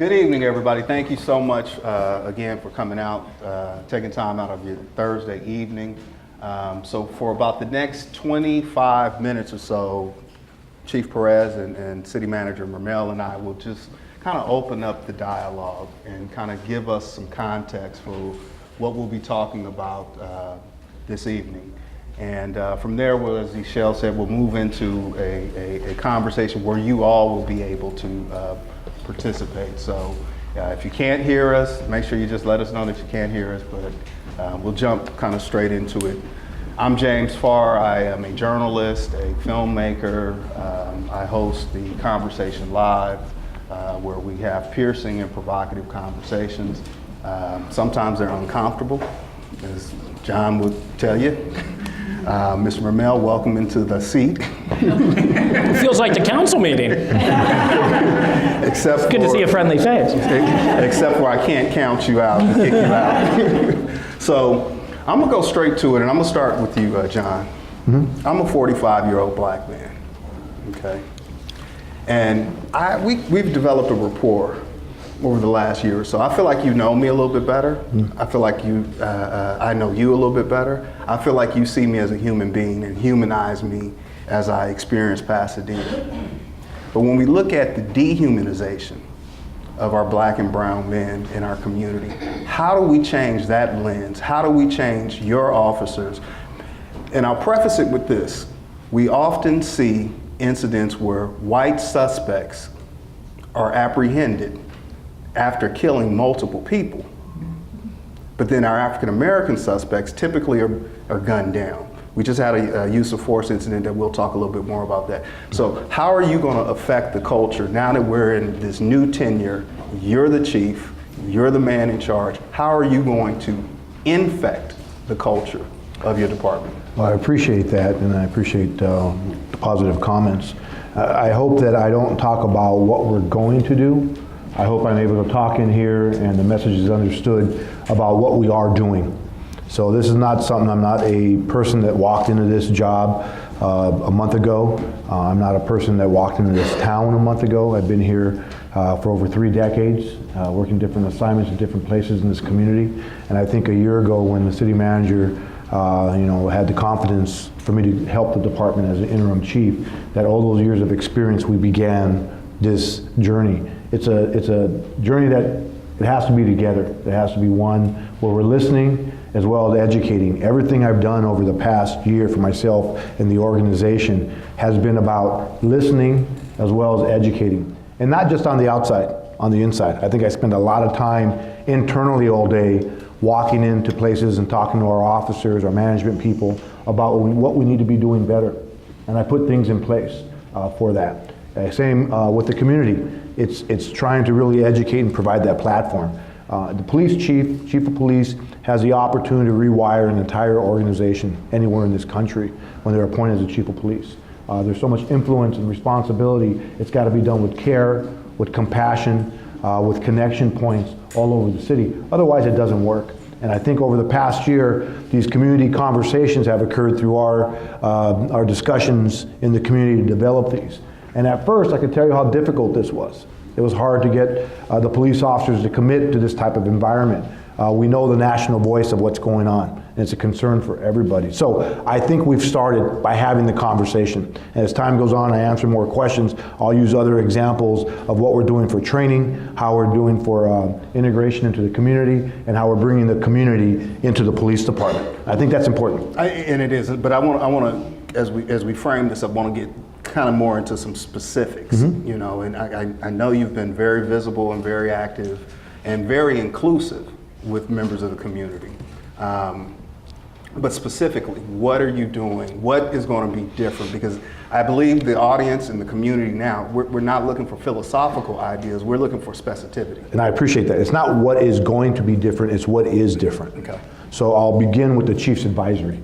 Good evening, everybody. Thank you so much again for coming out, taking time out of your Thursday evening. So for about the next 25 minutes or so, Chief Perez and City Manager Mermel and I will just kind of open up the dialogue and kind of give us some context for what we'll be talking about this evening. And from there, as Michelle said, we'll move into a conversation where you all will be able to participate. So if you can't hear us, make sure you just let us know that you can't hear us, but we'll jump kind of straight into it. I'm James Farr. I am a journalist, a filmmaker. I host the Conversation Live, where we have piercing and provocative conversations. Sometimes they're uncomfortable, as John would tell you. Mr. Mermel, welcome into the seat. It feels like the council meeting. Except Good to see a friendly face. Except for I can't count you out and kick you out. So I'm gonna go straight to it, and I'm gonna start with you, John. Mm-hmm. I'm a 45-year-old black man, okay? And we've developed a rapport over the last year or so. I feel like you know me a little bit better. Mm-hmm. I feel like I know you a little bit better. I feel like you see me as a human being and humanize me as I experience Pasadena. But when we look at the dehumanization of our black and brown men in our community, how do we change that lens? How do we change your officers? And I'll preface it with this. We often see incidents where white suspects are apprehended after killing multiple people. But then our African-American suspects typically are gunned down. We just had a use of force incident that we'll talk a little bit more about that. So how are you going to affect the culture now that we're in this new tenure? You're the chief, you're the man in charge. How are you going to infect the culture of your department? Well, I appreciate that, and I appreciate the positive comments. I hope that I don't talk about what we're going to do. I hope I'm able to talk in here and the message is understood about what we are doing. So this is not something, I'm not a person that walked into this job a month ago. I'm not a person that walked into this town a month ago. I've been here for over 3 decades, working different assignments in different places in this community. And I think a year ago when the city manager had the confidence for me to help the department as an interim chief, that all those years of experience we began this journey. It's a journey that it has to be together. It has to be one where we're listening as well as educating. Everything I've done over the past year for myself and the organization has been about listening as well as educating. And not just on the outside, on the inside. I think I spend a lot of time internally all day walking into places and talking to our officers, our management people about what we need to be doing better. And I put things in place for that. Same with the community. It's trying to really educate and provide that platform. The police chief of police, has the opportunity to rewire an entire organization anywhere in this country when they're appointed as the chief of police. There's so much influence and responsibility. It's got to be done with care, with compassion, with connection points all over the city. Otherwise, it doesn't work. And I think over the past year, these community conversations have occurred through our discussions in the community to develop these. And at first, I can tell you how difficult this was. It was hard to get the police officers to commit to this type of environment. We know the national voice of what's going on, and it's a concern for everybody. So I think we've started by having the conversation. And as time goes on, I answer more questions. I'll use other examples of what we're doing for training, how we're doing for integration into the community, and how we're bringing the community into the police department. I think that's important. And it is, but I want to, as we frame this, I want to get kind of more into some specifics, mm-hmm. And I know you've been very visible and very active and very inclusive with members of the community. But specifically, what are you doing? What is going to be different? Because I believe the audience and the community now, we're not looking for philosophical ideas, we're looking for specificity. And I appreciate that. It's not what is going to be different, it's what is different. Okay. So I'll begin with the Chief's Advisory.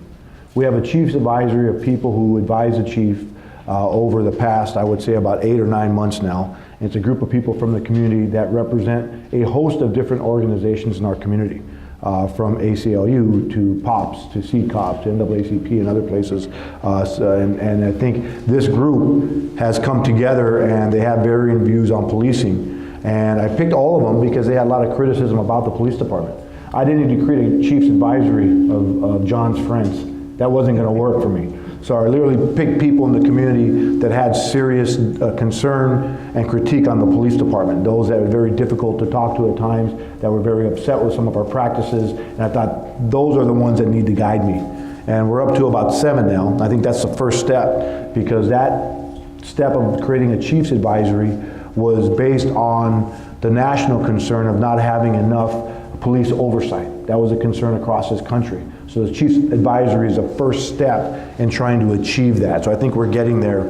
We have a Chief's Advisory of people who advise the chief over the past, I would say about 8 or 9 months now. And it's a group of people from the community that represent a host of different organizations in our community, from ACLU to POPs to CCOP to NAACP and other places. And I think this group has come together and they have varying views on policing. And I picked all of them because they had a lot of criticism about the police department. I didn't need to create a chief's advisory of John's friends. That wasn't going to work for me. So I literally picked people in the community that had serious concern and critique on the police department, those that were very difficult to talk to at times, that were very upset with some of our practices, and I thought those are the ones that need to guide me. And we're up to about 7 now. I think that's the first step, because that step of creating a chief's advisory was based on the national concern of not having enough police oversight. That was a concern across this country. So the chief's advisory is a first step in trying to achieve that. So I think we're getting there.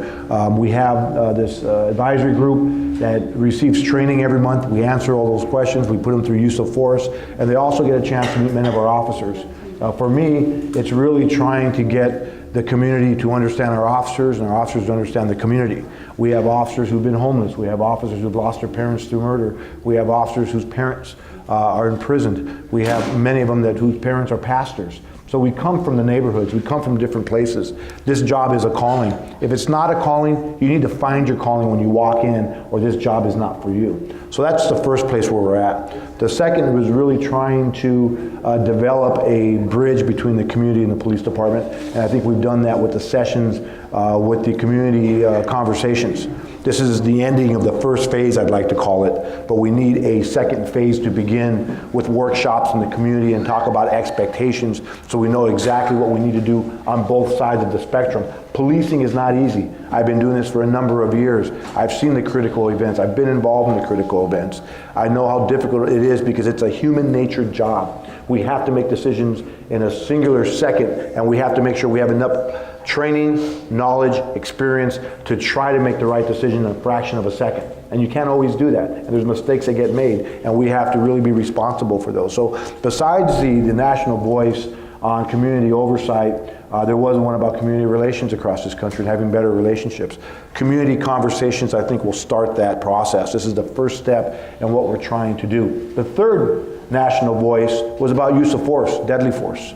We have this advisory group that receives training every month. We answer all those questions. We put them through use of force, and they also get a chance to meet many of our officers. For me, it's really trying to get the community to understand our officers and our officers to understand the community. We have officers who've been homeless. We have officers who've lost their parents through murder. We have officers whose parents are imprisoned. We have many of them whose parents are pastors. So we come from the neighborhoods, we come from different places. This job is a calling. If it's not a calling, you need to find your calling when you walk in, or this job is not for you. So that's the first place where we're at. The second was really trying to develop a bridge between the community and the police department, and I think we've done that with the sessions, with the community conversations. This is the ending of the first phase, I'd like to call it, but we need a second phase to begin with workshops in the community and talk about expectations so we know exactly what we need to do on both sides of the spectrum. Policing is not easy. I've been doing this for a number of years. I've seen the critical events. I've been involved in the critical events. I know how difficult it is because it's a human-natured job. We have to make decisions in a singular second, and we have to make sure we have enough training, knowledge, experience to try to make the right decision in a fraction of a second. And you can't always do that. And there's mistakes that get made, and we have to really be responsible for those. So besides the national voice on community oversight, there was one about community relations across this country and having better relationships. Community conversations, I think, will start that process. This is the first step in what we're trying to do. The third national voice was about use of force, deadly force.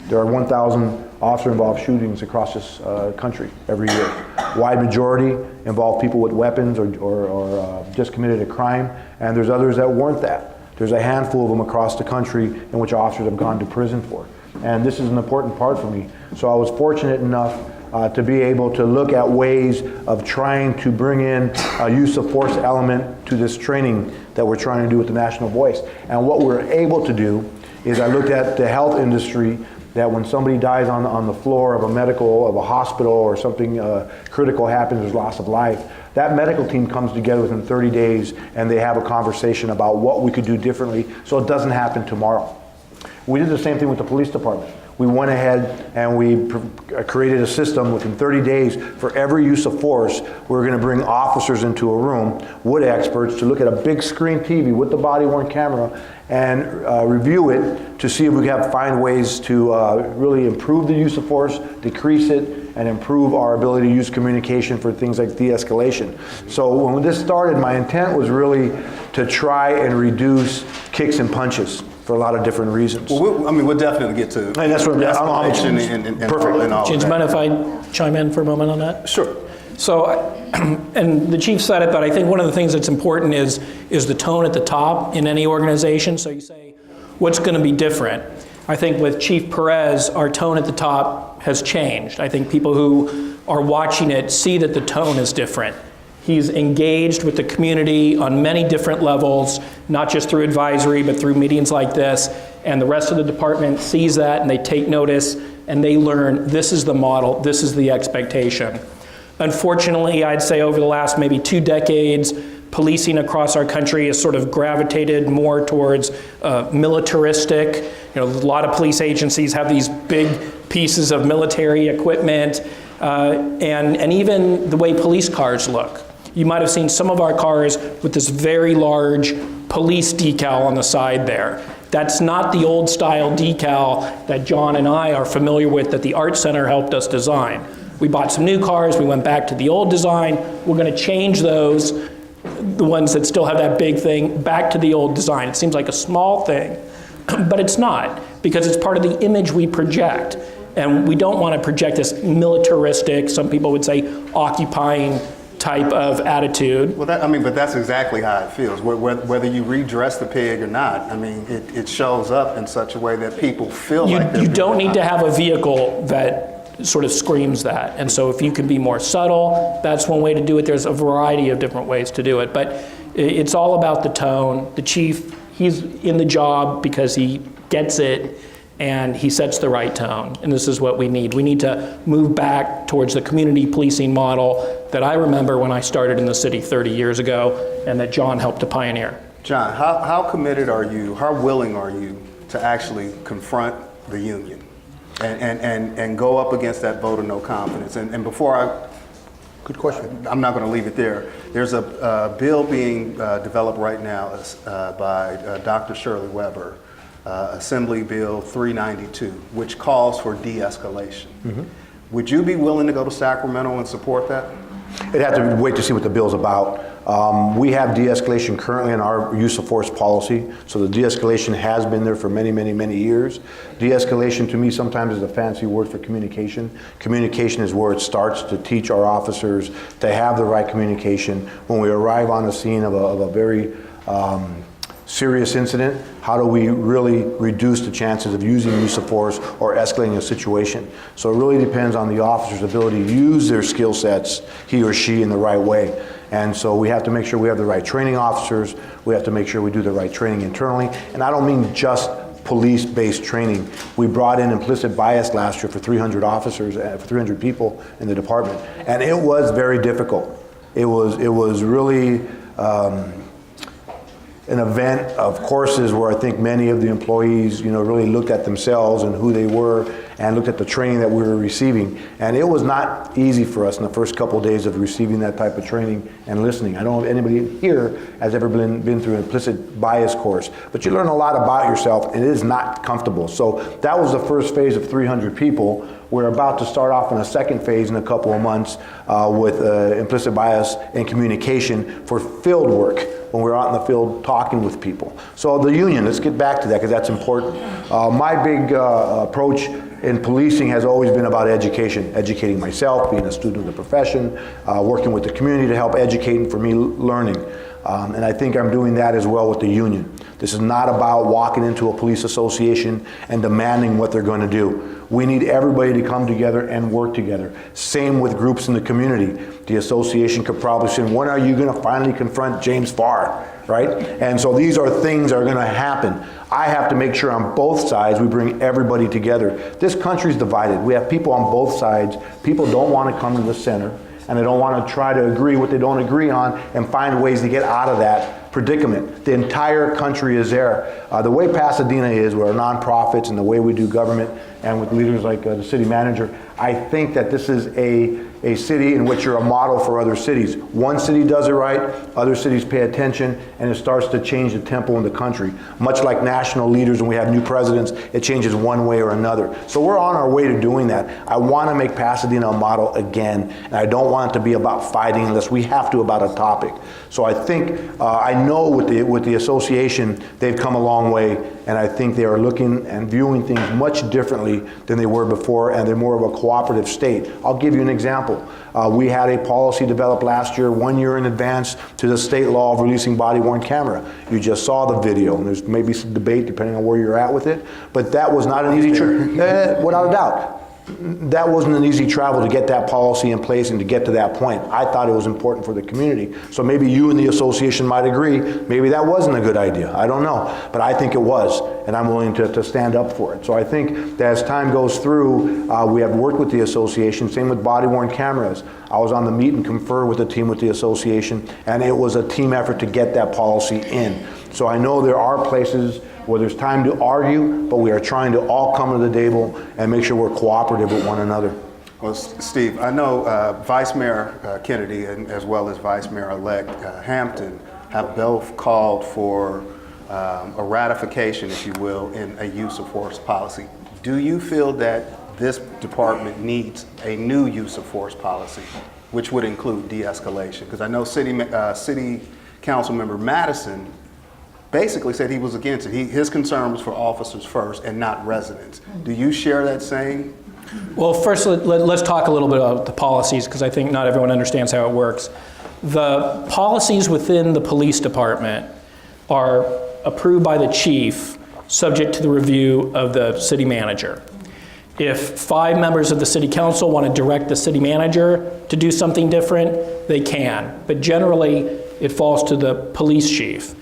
There are 1,000 officer-involved shootings across this country every year. Wide majority involve people with weapons or just committed a crime, and there's others that weren't that. There's a handful of them across the country in which officers have gone to prison for. And this is an important part for me. So I was fortunate enough to be able to look at ways of trying to bring in a use of force element to this training that we're trying to do with the National Voice. And what we're able to do is I looked at the health industry, that when somebody dies on the floor of a hospital or something critical happens, there's loss of life, that medical team comes together within 30 days and they have a conversation about what we could do differently so it doesn't happen tomorrow. We did the same thing with the police department. We went ahead and we created a system within 30 days for every use of force. We're going to bring officers into a room with experts to look at a big screen TV with the body-worn camera and review it to see if we can find ways to really improve the use of force, decrease it, and improve our ability to use communication for things like de-escalation. So when this started, my intent was really to try and reduce kicks and punches for a lot of different reasons. Well, we'll definitely get to. And that's what I don't know how much. Perfect. And all James, of that. mind if I chime in for a moment on that? Sure. So, and the chief said it, but I think one of the things that's important is the tone at the top in any organization. So you say, what's going to be different? I think with Chief Perez, our tone at the top has changed. I think people who are watching it see that the tone is different. He's engaged with the community on many different levels, not just through advisory, but through meetings like this. And the rest of the department sees that and they take notice and they learn this is the model, this is the expectation. Unfortunately, I'd say over the last maybe 2 decades, policing across our country has sort of gravitated more towards militaristic. You know, a lot of police agencies have these big pieces of military equipment, and even the way police cars look. You might have seen some of our cars with this very large police decal on the side there. That's not the old style decal that John and I are familiar with that the Art Center helped us design. We bought some new cars, we went back to the old design. We're going to change those, the ones that still have that big thing, back to the old design. It seems like a small thing, but it's not, because it's part of the image we project. And we don't want to project this militaristic, some people would say occupying type of attitude. Well, but that's exactly how it feels. Whether you redress the pig or not, I mean, it shows up in such a way that people feel like You don't need to have a vehicle that sort of screams that. And so if you can be more subtle, that's one way to do it. There's a variety of different ways to do it. But it's all about the tone. The chief, he's in the job because he gets it, and he sets the right tone. And this is what we need. We need to move back towards the community policing model that I remember when I started in the city 30 years ago, and that John helped to pioneer. John, how committed are you, how willing are you to actually confront the union and go up against that vote of no confidence? And before good question. I'm not going to leave it there. There's a bill being developed right now by Dr. Shirley Weber, Assembly Bill 392, which calls for de-escalation. Mm-hmm. Would you be willing to go to Sacramento and support that? It'd have to wait to see what the bill's about. We have de-escalation currently in our use of force policy, so the de-escalation has been there for many, many, many years. De-escalation to me sometimes is a fancy word for communication. Communication is where it starts, to teach our officers to have the right communication. When we arrive on a scene of a very serious incident, how do we really reduce the chances of using use of force or escalating a situation? So it really depends on the officer's ability to use their skill sets, he or she, in the right way. And so we have to make sure we have the right training officers, we have to make sure we do the right training internally, and I don't mean just police-based training. We brought in implicit bias last year for 300 officers, for 300 people in the department, and it was very difficult. It was really an event of courses where I think many of the employees, really looked at themselves and who they were and looked at the training that we were receiving. And it was not easy for us in the first couple of days of receiving that type of training and listening. I don't know if anybody here has ever been through an implicit bias course, but you learn a lot about yourself, and it is not comfortable. So that was the first phase of 300 people. We're about to start off in a second phase in a couple of months with implicit bias and communication for field work, when we're out in the field talking with people. So the union, let's get back to that because that's important. My big approach in policing has always been about education, educating myself, being a student of the profession, working with the community to help educate, and for me, learning. And I think I'm doing that as well with the union. This is not about walking into a police association and demanding what they're going to do. We need everybody to come together and work together. Same with groups in the community. The association could probably say, when are you going to finally confront James Farr, right? And so these are things that are going to happen. I have to make sure on both sides we bring everybody together. This country's divided. We have people on both sides. People don't want to come to the center, and they don't want to try to agree what they don't agree on and find ways to get out of that predicament. The entire country is there. The way Pasadena is, with our nonprofits and the way we do government, and with leaders like the city manager, I think that this is a city in which you're a model for other cities. One city does it right, other cities pay attention, and it starts to change the tempo in the country. Much like national leaders, when we have new presidents, it changes one way or another. So we're on our way to doing that. I want to make Pasadena a model again, and I don't want it to be about fighting unless we have to about a topic. So I think, I know with the association, they've come a long way, and I think they are looking and viewing things much differently than they were before, and they're more of a cooperative state. I'll give you an example. We had a policy developed last year, 1 year in advance to the state law of releasing body-worn camera. You just saw the video, and there's maybe some debate depending on where you're at with it, but that was not an easy without a doubt. That wasn't an easy travel to get that policy in place and to get to that point. I thought it was important for the community. So maybe you and the association might agree, maybe that wasn't a good idea. I don't know, but I think it was, and I'm willing to stand up for it. So I think that as time goes through, we have worked with the association, same with body-worn cameras. I was on the meet and confer with the team with the association, and it was a team effort to get that policy in. So I know there are places where there's time to argue, but we are trying to all come to the table and make sure we're cooperative with one another. Well, Steve, I know Vice Mayor Kennedy and as well as Vice Mayor-elect Hampton have both called for a ratification, if you will, in a use of force policy. Do you feel that this department needs a new use of force policy, which would include de-escalation? Because I know City Council Member Madison basically said he was against it. His concern was for officers first and not residents. Do you share that same Well, first, let's talk a little bit about the policies, because I think not everyone understands how it works. The policies within the police department are approved by the chief, subject to the review of the city manager. If 5 members of the city council want to direct the city manager to do something different, they can. But generally, it falls to the police chief.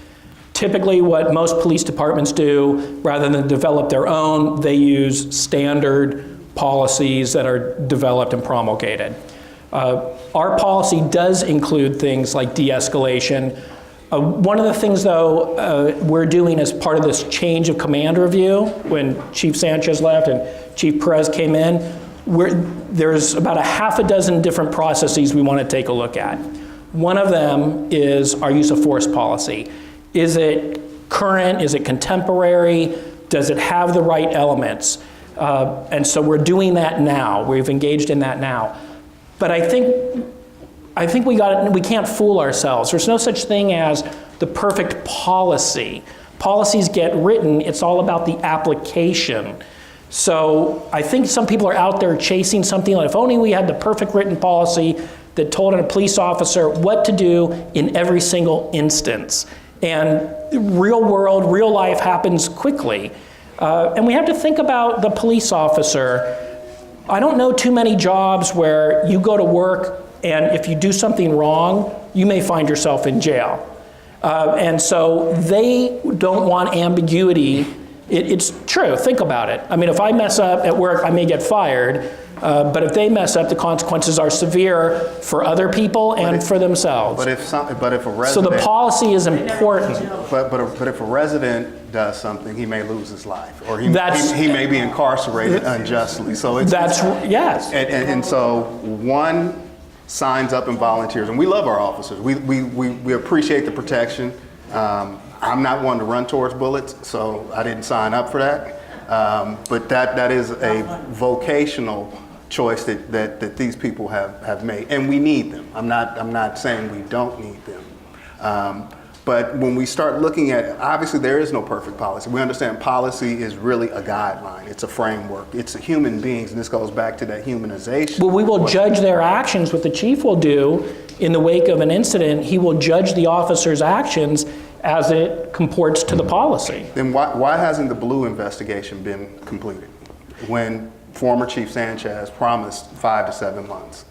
Typically, what most police departments do, rather than develop their own, they use standard policies that are developed and promulgated. Our policy does include things like de-escalation. One of the things, though, we're doing as part of this change of command review, when Chief Sanchez left and Chief Perez came in, there's about a half a dozen different processes we want to take a look at. One of them is our use of force policy. Is it current? Is it contemporary? Does it have the right elements? And so we're doing that now. We've engaged in that now. But I think we can't fool ourselves. There's no such thing as the perfect policy. Policies get written, it's all about the application. So I think some people are out there chasing something like, if only we had the perfect written policy that told a police officer what to do in every single instance. And real world, real life happens quickly. And we have to think about the police officer. I don't know too many jobs where you go to work and if you do something wrong, you may find yourself in jail. And so they don't want ambiguity. It's true, think about it. I mean, if I mess up at work, I may get fired. But if they mess up, the consequences are severe for other people and for themselves. But if a resident, so the policy is important. But if a resident does something, he may lose his life, or he may be incarcerated unjustly. So yes. And so one signs up and volunteers, and we love our officers. We appreciate the protection. I'm not one to run towards bullets, so I didn't sign up for that. But that is a vocational choice that these people have made, and we need them. I'm not saying we don't need them. But when we start looking at, obviously there is no perfect policy. We understand policy is really a guideline. It's a framework. It's a human beings, and this goes back to that humanization. Well, we will judge their actions. What the chief will do in the wake of an incident, he will judge the officer's actions as it comports to the policy. Then why hasn't the Blue investigation been completed when former Chief Sanchez promised 5 to 7 months?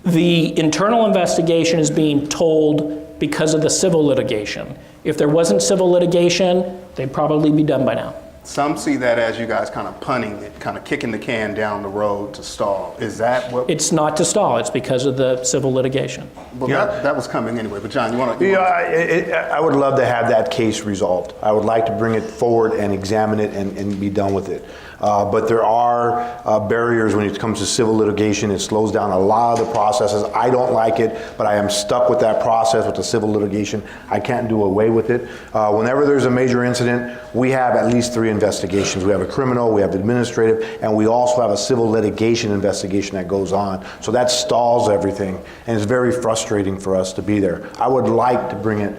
The internal investigation is being told because of the civil litigation. If there wasn't civil litigation, they'd probably be done by now. Some see that as you guys kind of punting it, kind of kicking the can down the road to stall. Is that what? It's not to stall, it's because of the civil litigation. Well, that was coming anyway, but John, you want to? I would love to have that case resolved. I would like to bring it forward and examine it and be done with it. But there are barriers when it comes to civil litigation. It slows down a lot of the processes. I don't like it, but I am stuck with that process with the civil litigation. I can't do away with it. Whenever there's a major incident, we have at least 3 investigations. We have a criminal, we have the administrative, and we also have a civil litigation investigation that goes on. So that stalls everything, and it's very frustrating for us to be there. I would like to bring it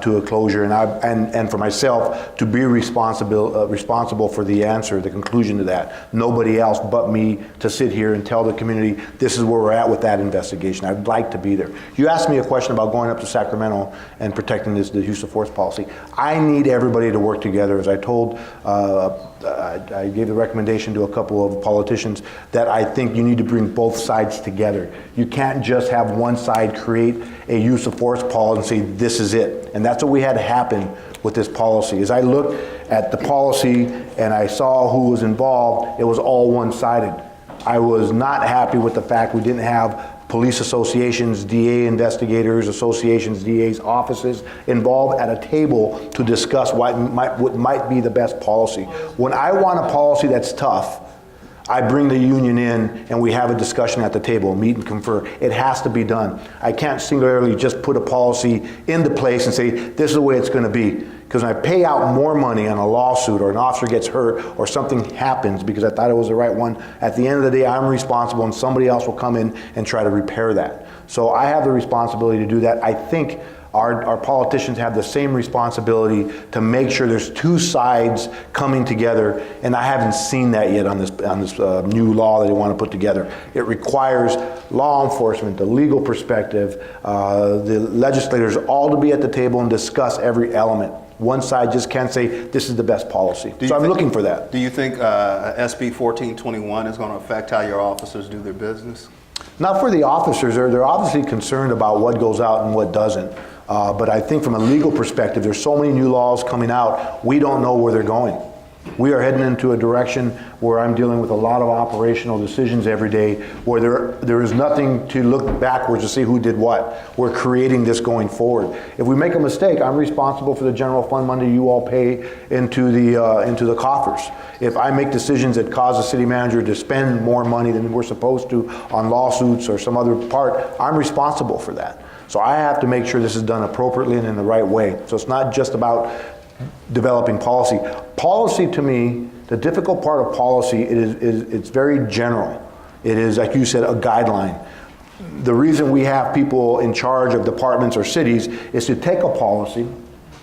to a closure, and for myself to be responsible for the answer, the conclusion to that. Nobody else but me to sit here and tell the community this is where we're at with that investigation. I'd like to be there. You asked me a question about going up to Sacramento and protecting the use of force policy. I need everybody to work together. As I told, I gave the recommendation to a couple of politicians that I think you need to bring both sides together. You can't just have one side create a use of force policy and say this is it. And that's what we had to happen with this policy. As I looked at the policy and I saw who was involved, it was all one-sided. I was not happy with the fact we didn't have police associations, DA investigators, associations, DA's offices involved at a table to discuss what might be the best policy. When I want a policy that's tough, I bring the union in and we have a discussion at the table, meet and confer. It has to be done. I can't singularly just put a policy into place and say, this is the way it's going to be. Because when I pay out more money on a lawsuit or an officer gets hurt or something happens because I thought it was the right one, at the end of the day, I'm responsible and somebody else will come in and try to repair that. So I have the responsibility to do that. I think our politicians have the same responsibility to make sure there's two sides coming together, and I haven't seen that yet on this new law that they want to put together. It requires law enforcement, the legal perspective, the legislators all to be at the table and discuss every element. One side just can't say this is the best policy. So I'm looking for that. Do you think SB 1421 is going to affect how your officers do their business? Not for the officers. They're obviously concerned about what goes out and what doesn't. But I think from a legal perspective, there's so many new laws coming out, we don't know where they're going. We are heading into a direction where I'm dealing with a lot of operational decisions every day, where there is nothing to look backwards to see who did what. We're creating this going forward. If we make a mistake, I'm responsible for the general fund money you all pay into the coffers. If I make decisions that cause the city manager to spend more money than we're supposed to on lawsuits or some other part, I'm responsible for that. So I have to make sure this is done appropriately and in the right way. So it's not just about developing policy. Policy, to me, the difficult part of policy, it's very general. It is, like you said, a guideline. The reason we have people in charge of departments or cities is to take a policy,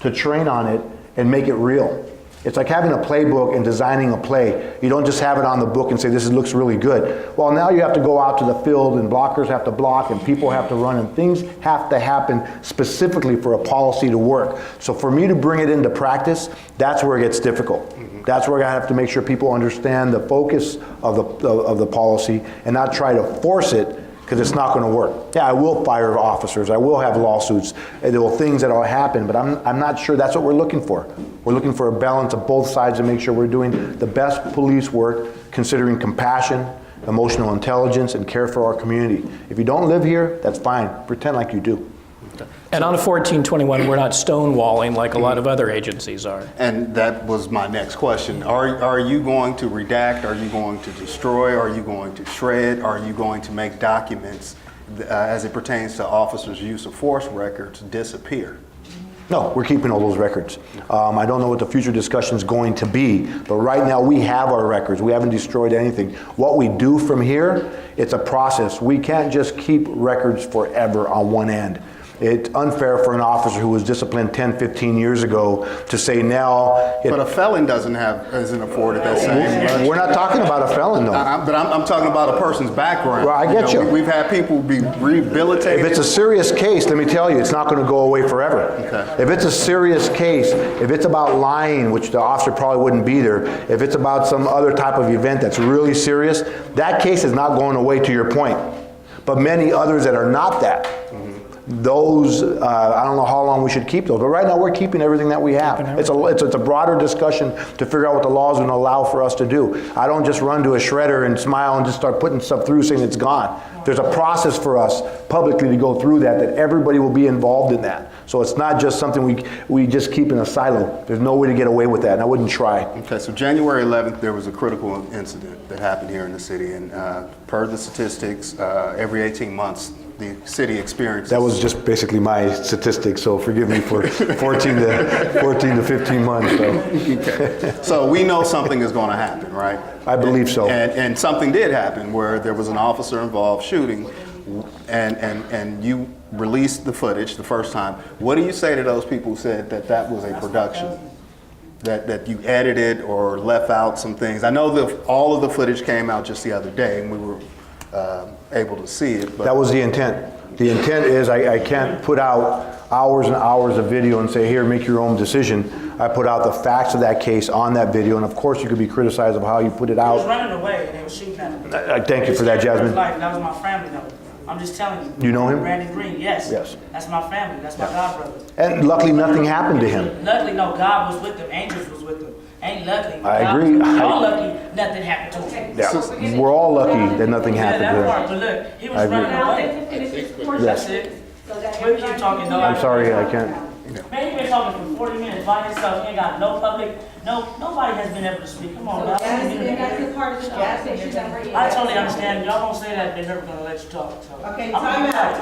to train on it, and make it real. It's like having a playbook and designing a play. You don't just have it on the book and say, this looks really good. Well, now you have to go out to the field, and blockers have to block, and people have to run, and things have to happen specifically for a policy to work. So for me to bring it into practice, that's where it gets difficult. That's where I have to make sure people understand the focus of the policy and not try to force it, because it's not going to work. Yeah, I will fire officers. I will have lawsuits. There will things that will happen, but I'm not sure that's what we're looking for. We're looking for a balance of both sides to make sure we're doing the best police work, considering compassion, emotional intelligence, and care for our community. If you don't live here, that's fine. Pretend like you do. And on a 1421, we're not stonewalling like a lot of other agencies are. And that was my next question. Are you going to redact? Are you going to destroy? Are you going to shred? Are you going to make documents as it pertains to officers' use of force records disappear? No, we're keeping all those records. I don't know what the future discussion is going to be, but right now we have our records. We haven't destroyed anything. What we do from here, it's a process. We can't just keep records forever on one end. It's unfair for an officer who was disciplined 10, 15 years ago to say now... But a felon isn't afforded that same... We're not talking about a felon, though. But I'm talking about a person's background. Well, I get you. We've had people be rehabilitated. If it's a serious case, let me tell you, it's not going to go away forever. Okay. If it's a serious case, if it's about lying, which the officer probably wouldn't be there, if it's about some other type of event that's really serious, that case is not going away, to your point. But many others that are not that, those, I don't know how long we should keep those, but right now we're keeping everything that we have. It's a broader discussion to figure out what the law is going to allow for us to do. I don't just run to a shredder and smile and just start putting stuff through saying it's gone. There's a process for us publicly to go through that everybody will be involved in that. So it's not just something we just keep in a silo. There's no way to get away with that, and I wouldn't try. Okay, so January 11th, there was a critical incident that happened here in the city, and per the statistics, every 18 months, the city experiences. That was just basically my statistics, so forgive me for 14 to 15 months. So. Okay. So we know something is going to happen, right? I believe so. And something did happen where there was an officer involved shooting, and you released the footage the first time. What do you say to those people who said that was a production? That you edited or left out some things? I know all of the footage came out just the other day, and we were able to see it. But that was the intent. The intent is I can't put out hours and hours of video and say, here, make your own decision. I put out the facts of that case on that video, and of course you could be criticized of how you put it out. He was running away, and they were shooting at him. I thank you for that, Jasmine. That was my family, though. I'm just telling you. You know him? Randy Green, yes. Yes. That's my family. That's my god brother. And luckily nothing happened to him. Luckily, no, God was with them. Angels was with them. Ain't lucky. I agree. Y'all lucky nothing happened to him. Yeah. We're all lucky that nothing happened that to part, him. but look, he was running away. Yes. That's it. We'll keep talking, though. I'm sorry, I can't. Man, you've been talking for 40 minutes by yourself. You ain't got no public, nobody has been able to speak. Come on, guys. I totally understand. Y'all don't say that, they're never gonna let you talk. So. Okay, time out.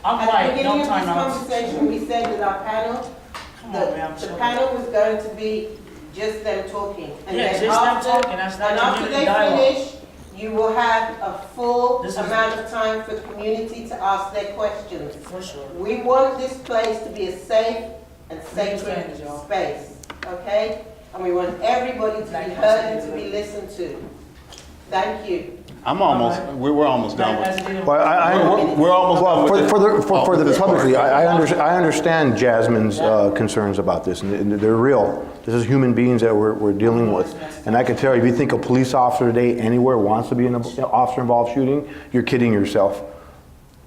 I'm At quiet, the beginning no of time this out. conversation, we said that our panel, Come on, man, I'm the sorry. panel was going to be just them talking. And Yeah, then just them after- talking. That's not And after community they dialogue. finish, You will have a full This is- amount of time for community to ask their questions. For sure. We want this place to be a safe and understand sacred it, y'all. space, okay? And we want everybody to be heard and to be listened to. Thank you. I'm almost, we're almost done with it. Well, We're almost done with it. For the This publicly, part. I understand Jasmine's concerns about this, and they're real. This is human beings that we're dealing with. And I can tell you, if you think a police officer today anywhere wants to be in an officer-involved shooting, you're kidding yourself.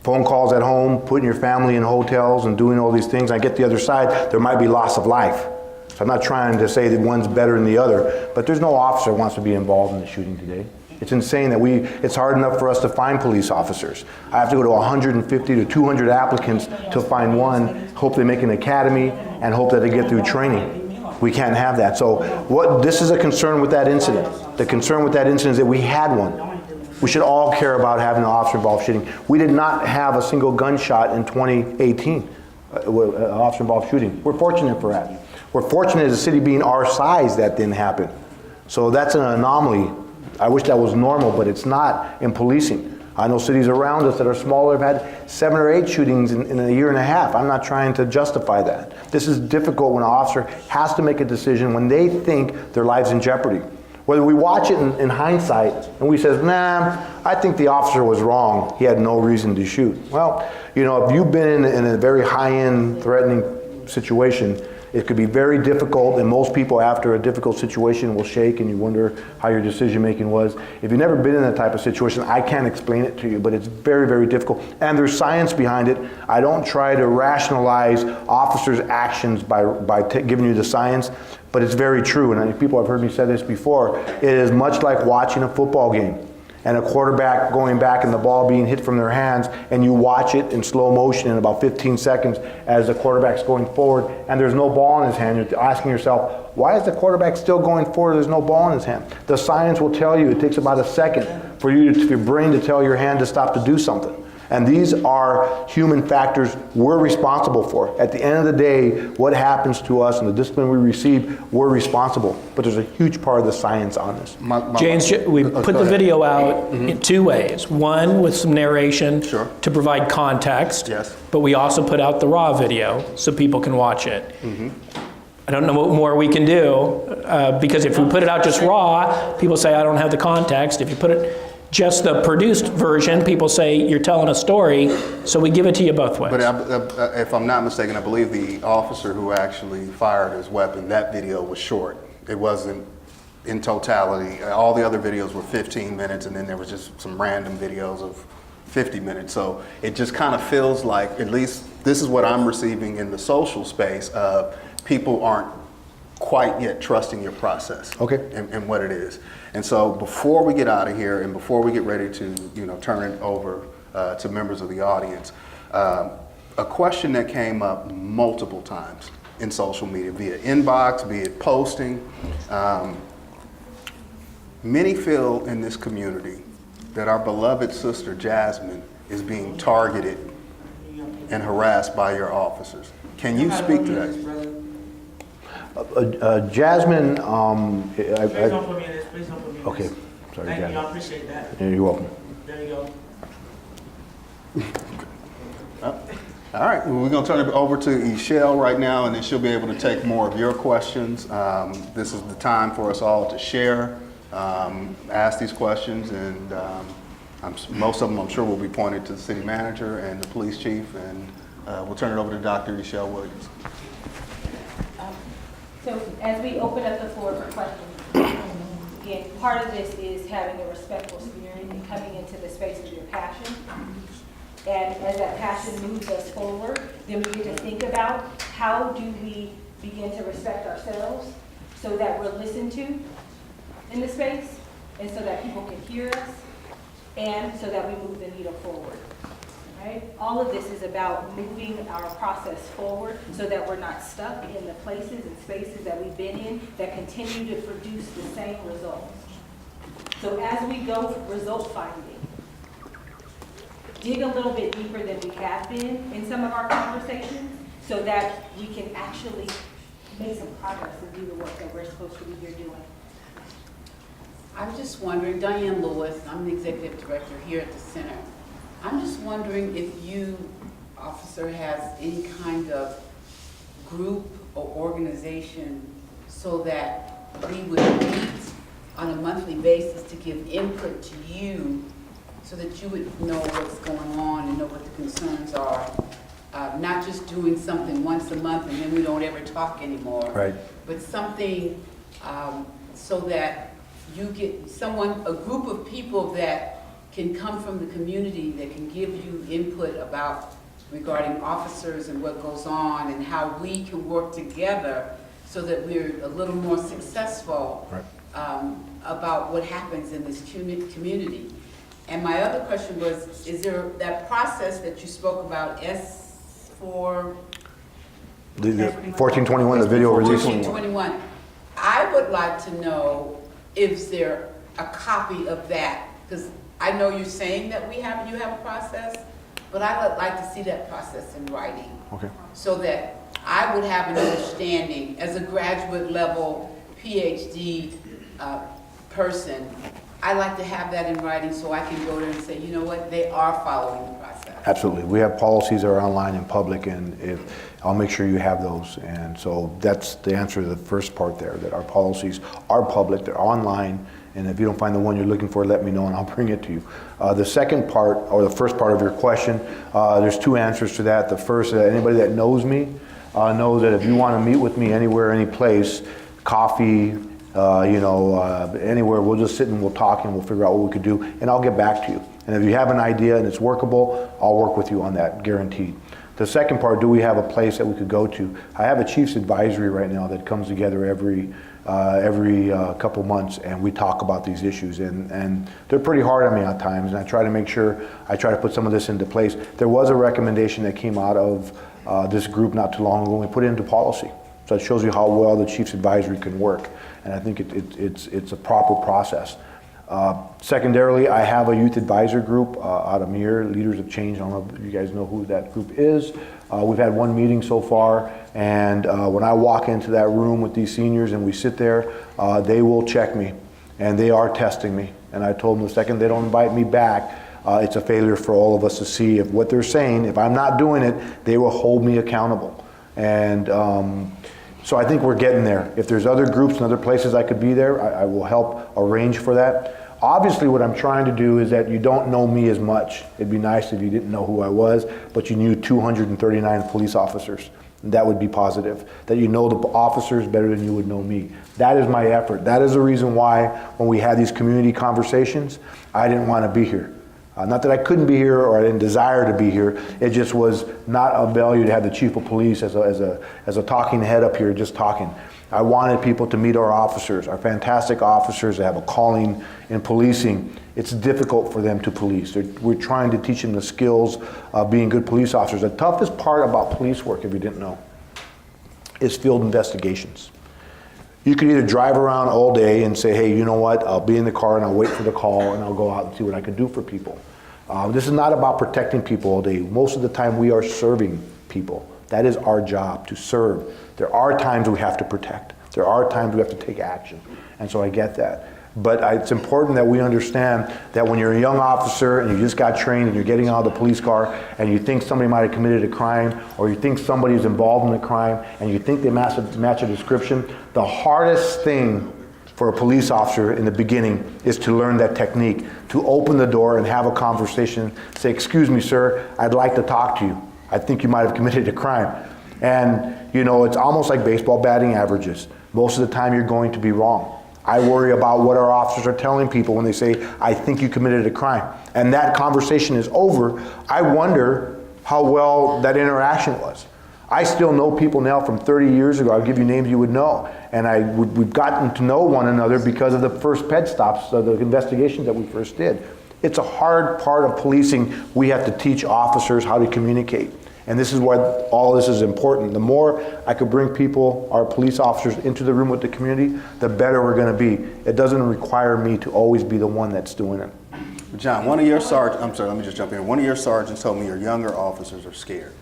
Phone calls at home, putting your family in hotels and doing all these things. I get the other side, there might be loss of life. So I'm not trying to say that one's better than the other, but there's no officer who wants to be involved in the shooting today. It's insane that it's hard enough for us to find police officers. I have to go to 150 to 200 applicants to find one, hope they make an academy, and hope that they get through training. We can't have that. So this is a concern with that incident. The concern with that incident is that we had one. We should all care about having an officer-involved shooting. We did not have a single gunshot in 2018, officer-involved shooting. We're fortunate for that. We're fortunate as a city being our size that didn't happen. So that's an anomaly. I wish that was normal, but it's not in policing. I know cities around us that are smaller have had 7 or 8 shootings in a year and a half. I'm not trying to justify that. This is difficult when an officer has to make a decision when they think their life's in jeopardy. Whether we watch it in hindsight and we say, nah, I think the officer was wrong. He had no reason to shoot. Well, you know, if you've been in a very high-end threatening situation, it could be very difficult, and most people after a difficult situation will shake and you wonder how your decision making was. If you've never been in that type of situation, I can't explain it to you, but it's very, very difficult. And there's science behind it. I don't try to rationalize officers' actions by giving you the science, but it's very true. And people have heard me say this before. It is much like watching a football game and a quarterback going back and the ball being hit from their hands, and you watch it in slow motion in about 15 seconds as the quarterback's going forward and there's no ball in his hand. You're asking yourself, why is the quarterback still going forward? There's no ball in his hand. The science will tell you it takes about a second for your brain to tell your hand to stop to do something. And these are human factors we're responsible for. At the end of the day, what happens to us and the discipline we receive, we're responsible. But there's a huge part of the science on this. James, we put go the ahead. video out in 2 ways. One, with some narration Sure. to provide context. Yes. But we also put out the raw video so people can watch it. I don't know what more we can do, because if we put it out just raw, people say, I don't have the context. If you put it just the produced version, people say you're telling a story, so we give it to you both ways. But if I'm not mistaken, I believe the officer who actually fired his weapon, that video was short. It wasn't in totality. All the other videos were 15 minutes, and then there was just some random videos of 50 minutes. So it just kind of feels like, at least this is what I'm receiving in the social space, people aren't quite yet trusting your process. Okay. And what it is. And so before we get out of here and before we get ready to, turn it over to members of the audience, a question that came up multiple times in social media, via inbox, be it posting. Many feel in this community that our beloved sister Jasmine is being targeted and harassed by your officers. Can you speak to that? Jasmine, Please don't put me in this. Please don't put me in this. okay, sorry, Thank you. I Jasmine. appreciate that. Yeah, you're welcome. There you go. All right, well, we're going to turn it over to Ishelle right now, and then she'll be able to take more of your questions. This is the time for us all to share, ask these questions, and most of them I'm sure will be pointed to the city manager and the police chief, and we'll turn it over to Dr. Ishelle Williams. So as we open up the floor for questions, again, part of this is having a respectful spirit and coming into the space of your passion. And as that passion moves us forward, then we get to think about how do we begin to respect ourselves so that we're listened to in the space and so that people can hear us and so that we move the needle forward. Right? All of this is about moving our process forward so that we're not stuck in the places and spaces that we've been in that continue to produce the same results. So as we go result finding, dig a little bit deeper than we have been in some of our conversations so that we can actually make some progress and do the work that we're supposed to be here doing. I'm just wondering, Diane Lewis, I'm the executive director here at the center. I'm just wondering if you, officer, has any kind of group or organization so that we would meet on a monthly basis to give input to you so that you would know what's going on and know what the concerns are. Not just doing something once a month and then we don't ever talk anymore. Right. But something so that you get someone, a group of people that can come from the community that can give you input about regarding officers and what goes on and how we can work together so that we're a little more successful about what happens in this community. And my other question was, is there that process that you spoke about, S4? The 1421, the video release. 1421. I would like to know, is there a copy of that? Because I know you're saying that you have a process, but I would like to see that process in writing. Okay. So that I would have an understanding as a graduate level PhD person. I like to have that in writing so I can go there and say, you know what, they are following the process. Absolutely. We have policies that are online in public, and I'll make sure you have those. And so that's the answer to the first part there, that our policies are public, they're online, and if you don't find the one you're looking for, let me know and I'll bring it to you. The second part, or the first part of your question, there's two answers to that. The first, anybody that knows me knows that if you want to meet with me anywhere, any place, coffee, anywhere, we'll just sit and we'll talk and we'll figure out what we could do, and I'll get back to you. And if you have an idea and it's workable, I'll work with you on that, guaranteed. The second part, do we have a place that we could go to? I have a chief's advisory right now that comes together every couple months, and we talk about these issues, and they're pretty hard on me at times, and I try to put some of this into place. There was a recommendation that came out of this group not too long ago, and we put it into policy. So it shows you how well the chief's advisory can work, and I think it's a proper process. Secondarily, I have a youth advisor group out of Muir, Leaders of Change. I don't know if you guys know who that group is. We've had one meeting so far, and when I walk into that room with these seniors and we sit there, they will check me, and they are testing me. And I told them the second they don't invite me back, it's a failure for all of us to see if what they're saying, if I'm not doing it, they will hold me accountable. And so I think we're getting there. If there's other groups and other places I could be there, I will help arrange for that. Obviously, what I'm trying to do is that you don't know me as much. It'd be nice if you didn't know who I was, but you knew 239 police officers. That would be positive. That you know the officers better than you would know me. That is my effort. That is the reason why when we had these community conversations, I didn't want to be here. Not that I couldn't be here or I didn't desire to be here. It just was not of value to have the chief of police as a talking head up here just talking. I wanted people to meet our officers, our fantastic officers that have a calling in policing. It's difficult for them to police. We're trying to teach them the skills of being good police officers. The toughest part about police work, if you didn't know, is field investigations. You could either drive around all day and say, hey, you know what, I'll be in the car and I'll wait for the call and I'll go out and see what I can do for people. This is not about protecting people all day. Most of the time we are serving people. That is our job, to serve. There are times we have to protect. There are times we have to take action. And so I get that. But it's important that we understand that when you're a young officer and you just got trained and you're getting out of the police car and you think somebody might have committed a crime, or you think somebody is involved in a crime and you think they match a description, the hardest thing for a police officer in the beginning is to learn that technique, to open the door and have a conversation, say, excuse me, sir, I'd like to talk to you. I think you might have committed a crime. And, it's almost like baseball batting averages. Most of the time you're going to be wrong. I worry about what our officers are telling people when they say, I think you committed a crime. And that conversation is over. I wonder how well that interaction was. I still know people now from 30 years ago. I'll give you names you would know. And we've gotten to know one another because of the first ped stops, the investigations that we first did. It's a hard part of policing. We have to teach officers how to communicate. And this is why all this is important. The more I could bring people, our police officers, into the room with the community, the better we're going to be. It doesn't require me to always be the one that's doing it. John, one of your sergeants, I'm sorry, let me just jump in. One of your sergeants told me your younger officers are scared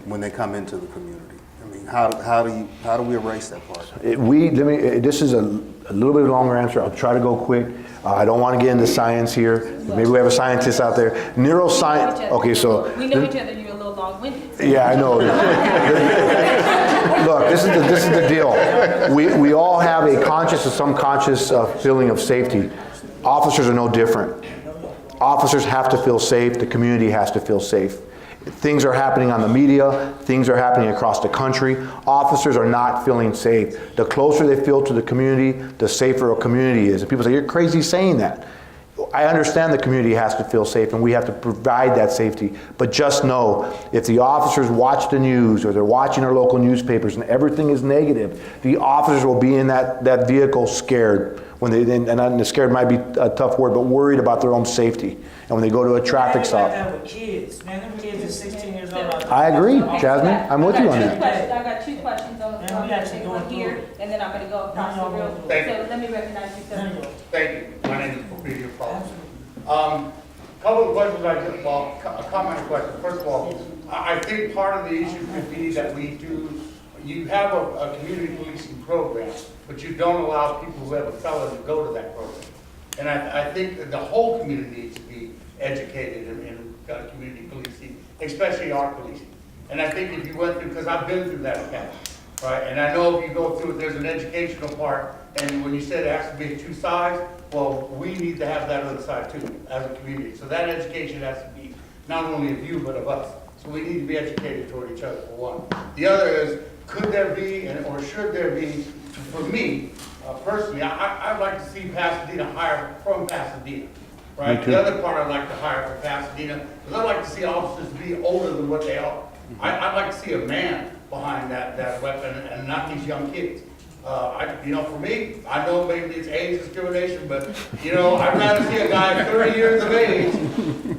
when they come into the community. I mean, how do we erase that part? This is a little bit longer answer. I'll try to go quick. I don't want to get into science here. Maybe we have a scientist out there. Neuroscience. Okay, so We know each other, you're a little long-winded. yeah, I know. Look, this is the deal. We all have a conscious or subconscious feeling of safety. Officers are no different. Officers have to feel safe. The community has to feel safe. Things are happening on the media. Things are happening across the country. Officers are not feeling safe. The closer they feel to the community, the safer a community is. And people say, you're crazy saying that. I understand the community has to feel safe and we have to provide that safety. But just know, if the officers watch the news or they're watching our local newspapers and everything is negative, the officers will be in that vehicle scared. And scared might be a tough word, but worried about their own safety. And when they go to a traffic stop. Like that with kids, man, them kids are 16 years old. I agree, Jasmine. I'm with you on that. I got two questions on the phone that they want here, and then I'm gonna go across the room. So let me recognize you, sir. Thank you. My name is Porfirio Pauls. Couple of questions a comment and question. First of all, I think part of the issue could be that you have a community policing program, but you don't allow people who have a felony to go to that program. And I think that the whole community needs to be educated in community policing, especially our policing. And I think if you went through, because I've been through that academy, right? And I know if you go through it, there's an educational part. And when you said it has to be two sides, well, we need to have that other side too, as a community. So that education has to be not only of you, but of us. So we need to be educated toward each other, for one. The other is, could there be, or should there be, for me, personally, I'd like to see Pasadena hire from Pasadena, right? The other part I'd like to hire from Pasadena, because I'd like to see officers be older than what they are. I'd like to see a man behind that weapon and not these young kids. For me, I know maybe it's age discrimination, but, I'd rather see a guy 30 years of age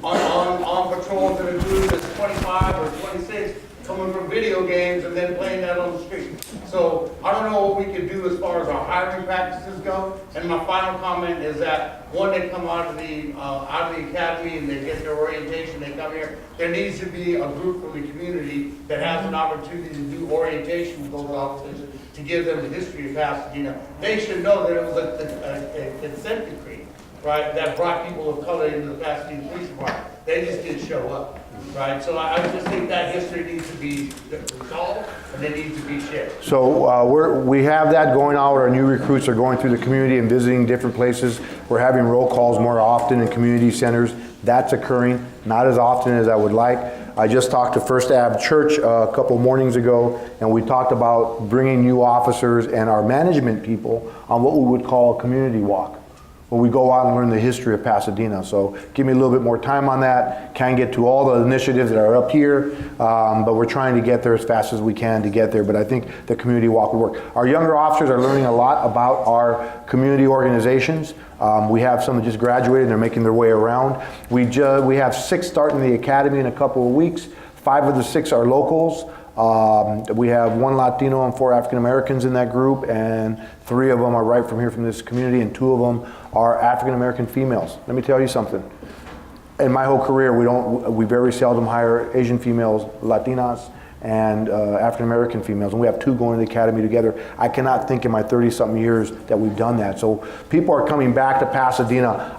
on patrol than a dude that's 25 or 26 coming from video games and then playing that on the street. So I don't know what we can do as far as our hiring practices go. And my final comment is that when they come out of the academy and they get their orientation, they come here, there needs to be a group from the community that has an opportunity to do orientation with those officers to give them the history of Pasadena. They should know that it was a consent decree, right, that brought people of color into the Pasadena Police Department. They just didn't show up. Right, so I just think that history needs to be resolved and it needs to be shared. So we have that going out. Our new recruits are going through the community and visiting different places. We're having roll calls more often in community centers. That's occurring, not as often as I would like. I just talked to First Ave Church a couple mornings ago, and we talked about bringing new officers and our management people on what we would call a community walk, where we go out and learn the history of Pasadena. So give me a little bit more time on that. Can't get to all the initiatives that are up here, but we're trying to get there as fast as we can to get there. But I think the community walk would work. Our younger officers are learning a lot about our community organizations. We have some that just graduated, they're making their way around. We have 6 starting the academy in a couple of weeks. 5 of the 6 are locals. We have 1 Latino and 4 African Americans in that group, and 3 of them are right from here from this community, and 2 of them are African American females. Let me tell you something. In my whole career, we very seldom hire Asian females, Latinas, and African American females, and we have 2 going to the academy together. I cannot think in my 30-something years that we've done that. So people are coming back to Pasadena.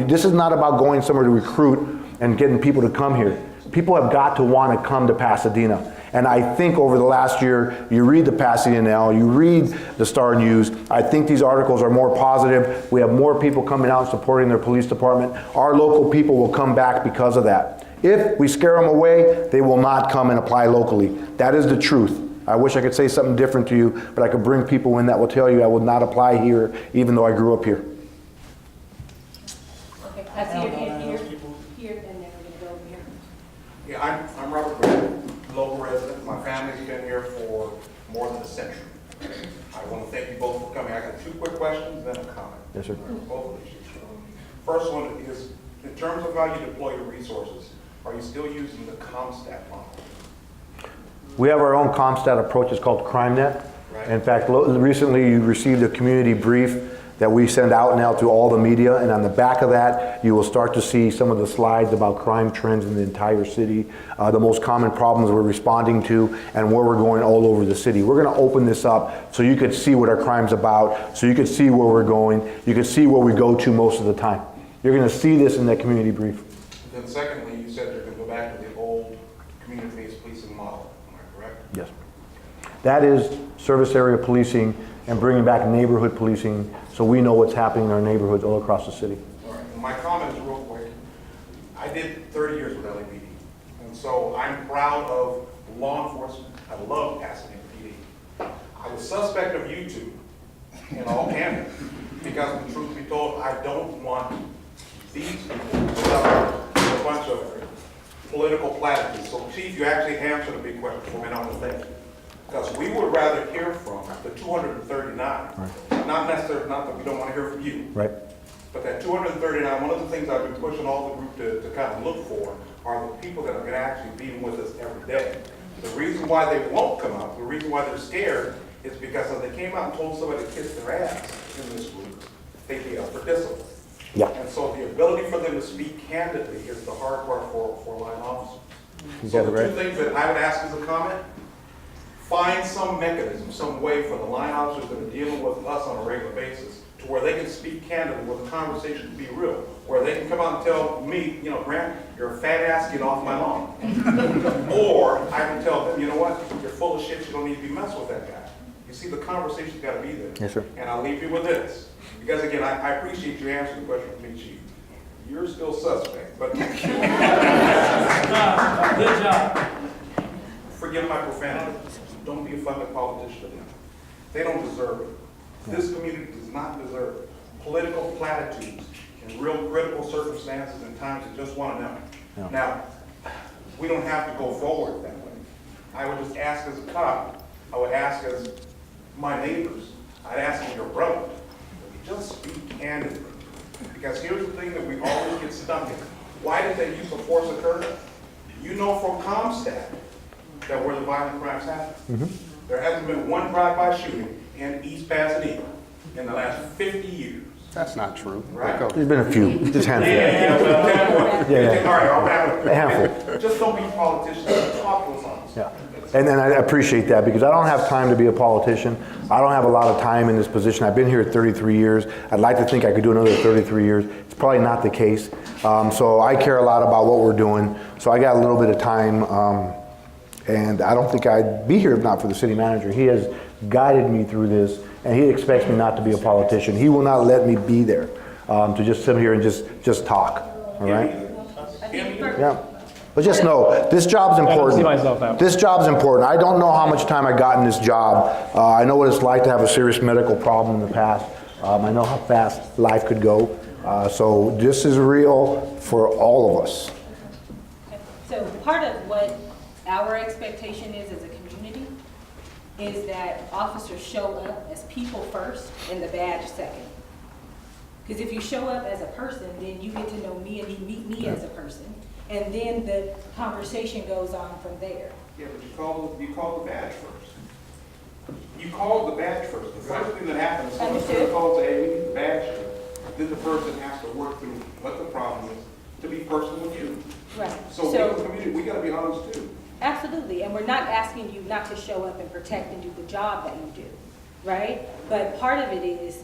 This is not about going somewhere to recruit and getting people to come here. People have got to want to come to Pasadena. And I think over the last year, you read the Pasadena Now, you read the Star News, I think these articles are more positive. We have more people coming out supporting their police department. Our local people will come back because of that. If we scare them away, they will not come and apply locally. That is the truth. I wish I could say something different to you, but I could bring people in that will tell you I would not apply here, even though I grew up here. Okay, I see your hand here, and then we're gonna go over here. Yeah, I'm Robert Green, local resident. My family's been here for more than a century. I want to thank you both for coming. I got 2 quick questions, then a comment. Yes, sir. Both issues. First one is, in terms of how you deploy your resources, are you still using the ComStat model? We have our own ComStat approach. It's called CrimeNet. Right. In fact, recently you received a community brief that we send out now to all the media, and on the back of that, you will start to see some of the slides about crime trends in the entire city, the most common problems we're responding to, and where we're going all over the city. We're going to open this up so you could see what our crime's about, so you could see where we're going, you could see where we go to most of the time. You're going to see this in that community brief. Then secondly, you said they're going to go back to the old community-based policing model. Am I correct? Yes. That is service area policing and bringing back neighborhood policing so we know what's happening in our neighborhoods all across the city. All right. And my comment is real quick. I did 30 years with LAPD, and so I'm proud of law enforcement. I love Pasadena PD. I was suspect of you two in all candor because, the truth be told, I don't want these people to suffer a bunch of political platitudes. So, Chief, you actually answered a big question for me, and I want to thank you. Because we would rather hear from the 239, not necessarily, not that we don't want to hear from you, Right. but that 239, one of the things I've been pushing all the group to kind of look for are the people that are going to actually be with us every day. The reason why they won't come out, the reason why they're scared, is because if they came out and told somebody to kiss their ass in this group, they'd be up for discipline. Yeah. And so the ability for them to speak candidly is the hard part for line officers. You So got it the right. two things that I would ask as a comment, find some mechanism, some way for the line officers that are dealing with us on a regular basis to where they can speak candidly, where the conversation can be real, where they can come out and tell me, you know, Grant, you're a fat ass, get off my lawn. Or I can tell them, you know what, you're full of shit, you don't need to be messing with that guy. You see, the conversation's got to be there. Yes, sir. And I'll leave you with this, because again, I appreciate you answering the question for me, Chief. You're still suspect, but Good job. forgive my profanity. Don't be a fucking politician to them. They don't deserve it. This community does not deserve political platitudes in real critical circumstances and times that just want to know. Yeah. Now, we don't have to go forward that way. I would just ask as a cop, I would ask as my neighbors, I'd ask as your brother, just speak candidly. Because here's the thing that we always get stuck in. Why did they use of force occur? You know from CompStat that where the violent crimes happen. There hasn't been one drive-by shooting in East Pasadena in the last 50 years. That's not true. Right. Go. There's been a few, just a handful. Well, Yeah. all right, I'll wrap it up. A handful. Just don't be politicians, talk to us on this. Yeah. And I appreciate that because I don't have time to be a politician. I don't have a lot of time in this position. I've been here 33 years. I'd like to think I could do another 33 years. It's probably not the case. So I care a lot about what we're doing. So I got a little bit of time. And I don't think I'd be here if not for the city manager. He has guided me through this, and he expects me not to be a politician. He will not let me be there to just sit here and just talk. All right? Yeah. But just know, this job's important. see myself that way. This job's important. I don't know how much time I got in this job. I know what it's like to have a serious medical problem in the past. I know how fast life could go. So this is real for all of us. So part of what our expectation is as a community is that officers show up as people first and the badge second. Because if you show up as a person, then you get to know me and you meet me as a person. And then the conversation goes on from there. Yeah, but you call the badge first. You call the badge first. The first thing that happens is someone Understood. calls, hey, we need the badge. Then the person has to work through what the problem is to be personal with you. Right. So we as a community, we gotta be honest too. Absolutely, and we're not asking you not to show up and protect and do the job that you do, right? But part of it is,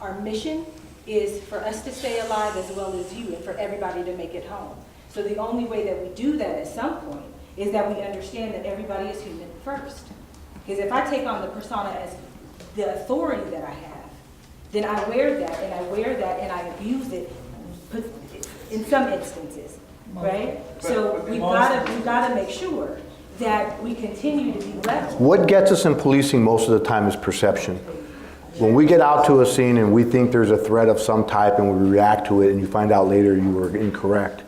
our mission is for us to stay alive as well as you and for everybody to make it home. So the only way that we do that at some point is that we understand that everybody is human first. Because if I take on the persona as the authority that I have, then I wear that and I wear that and I abuse it in some instances, right? So we've got to make sure that we continue to be level. What gets us in policing most of the time is perception. When we get out to a scene and we think there's a threat of some type and we react to it and you find out later you were incorrect,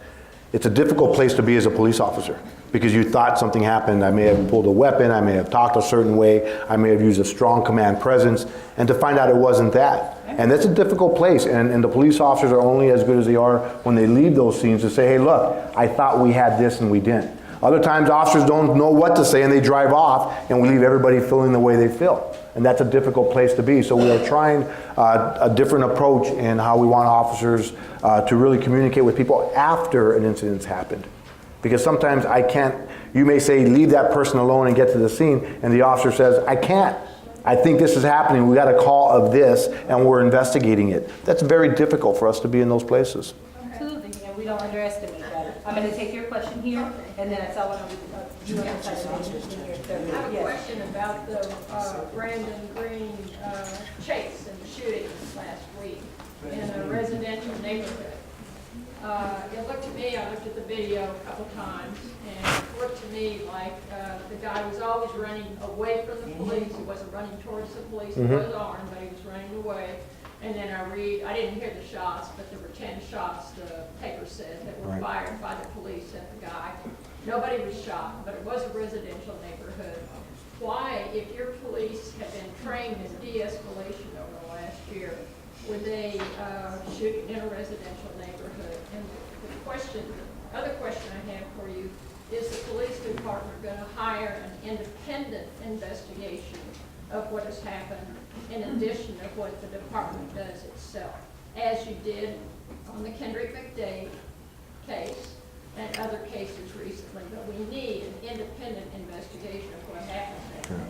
it's a difficult place to be as a police officer because you thought something happened. I may have pulled a weapon, I may have talked a certain way, I may have used a strong command presence, and to find out it wasn't that. And that's a difficult place, and the police officers are only as good as they are when they leave those scenes to say, hey, look, I thought we had this and we didn't. Other times officers don't know what to say and they drive off and we leave everybody feeling the way they feel. And that's a difficult place to be. So we are trying a different approach in how we want officers to really communicate with people after an incident's happened. Because sometimes you may say, leave that person alone and get to the scene, and the officer says, I can't. I think this is happening. We got a call of this, and we're investigating it. That's very difficult for us to be in those places. Absolutely, and we don't underestimate that. I'm going to take your question here, and then I saw one of you on the side of the I have a question about the Brandon Green chase and the shooting last week in a residential neighborhood. It looked to me, I looked at the video a couple times, and it looked to me like the guy was always running away from the police. He wasn't running towards the police. He was armed, but he was running away. And then I didn't hear the shots, but there were 10 shots, the paper said, that were fired by the police at the guy. Nobody was shot, but it was a residential neighborhood. Why, if your police have been trained in de-escalation over the last year, would they shoot in a residential neighborhood? And the other question I have for you, is the police department going to hire an independent investigation of what has happened in addition to what the department does itself, as you did on the Kendrick McDade case and other cases recently? But we need an independent investigation of what happened there.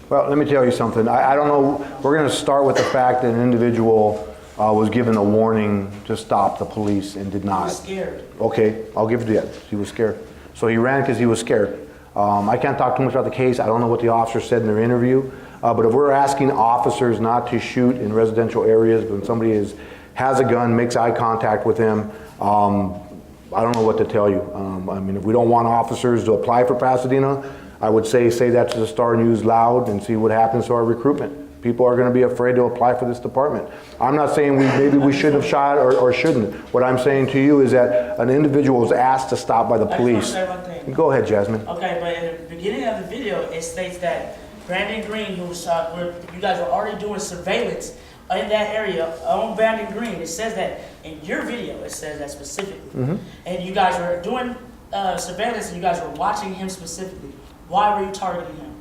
Well, let me tell you something. I don't know. We're going to start with the fact that an individual was given a warning to stop the police and did not. He was scared. Okay, I'll give you that. He was scared. So he ran because he was scared. I can't talk too much about the case. I don't know what the officer said in their interview. But if we're asking officers not to shoot in residential areas when somebody has a gun, makes eye contact with them, I don't know what to tell you. I mean, if we don't want officers to apply for Pasadena, I would say that to the Star News loud and see what happens to our recruitment. People are going to be afraid to apply for this department. I'm not saying maybe we should have shot or shouldn't. What I'm saying to you is that an individual was asked to stop by the police. I just want to say one thing. Go ahead, Jasmine. Okay, but in the beginning of the video, it states that Brandon Green, you guys were already doing surveillance in that area on Brandon Green. It says that in your video, it says that specifically. And you guys were doing surveillance and you guys were watching him specifically. Why were you targeting him?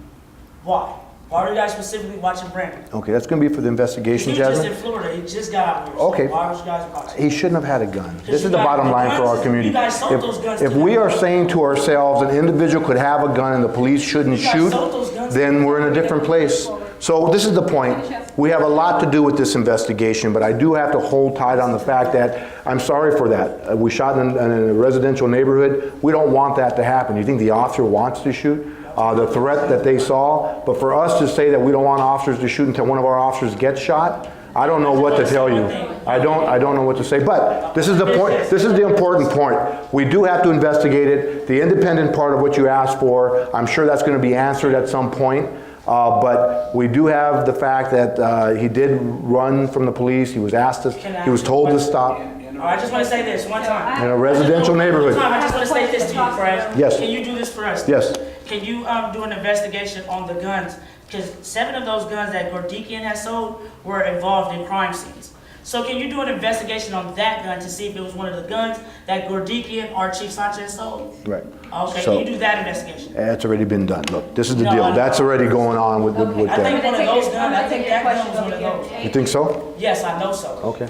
Why? Why were you guys specifically watching Brandon? Okay, that's going to be for the investigation, He was Jasmine. just in Florida. He just got out here. Okay. So why was you guys watching? He shouldn't have had a gun. This you is the got bottom the line for our guns. community. You guys sold those guns If to we them. are saying to ourselves an individual could have a gun and the police shouldn't You guys shoot, sold those guns then to we're in a different place. So this is the point. We have a lot to do with this investigation, but I do have to hold tight on the fact that I'm sorry for that. We shot in a residential neighborhood. We don't want that to happen. You think the officer wants to shoot? The threat that they saw, but for us to say that we don't want officers to shoot until one of our officers gets shot, I don't know what to tell you. I don't know what to say, but this is the point. This is the important point. We do have to investigate it. The independent part of what you asked for, I'm sure that's going to be answered at some point. But we do have the fact that he did run from the police. He was asked to. He was told to stop. I just want to say this one time. In a residential neighborhood. I just want to say this to you, Fred. Yes. Can you do this for us? Yes. Can you do an investigation on the guns? Because 7 of those guns that Gordikian has sold were involved in crime scenes. So can you do an investigation on that gun to see if it was one of the guns that Gordikian or Chief Sanchez sold? Right. Okay, So- can you do that investigation? That's already been done. Look, this is the No, deal. I- That's already going on with I think that. one of those guns, I think that gun was one of those. You think so? Yes, I know so. Okay,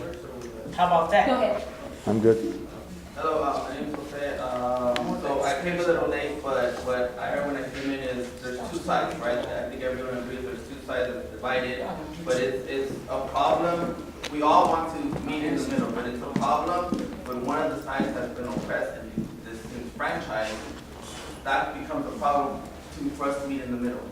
How about that? Go ahead. I'm good. Hello, my name's Jose. So I came a little late, but what I heard when I came in is there's 2 sides, right? I think everyone agrees there's 2 sides that are divided, but it's a problem. We all want to meet in the middle, but it's a problem when one of the sides has been oppressed and this enfranchised. That becomes a problem for us to meet in the middle.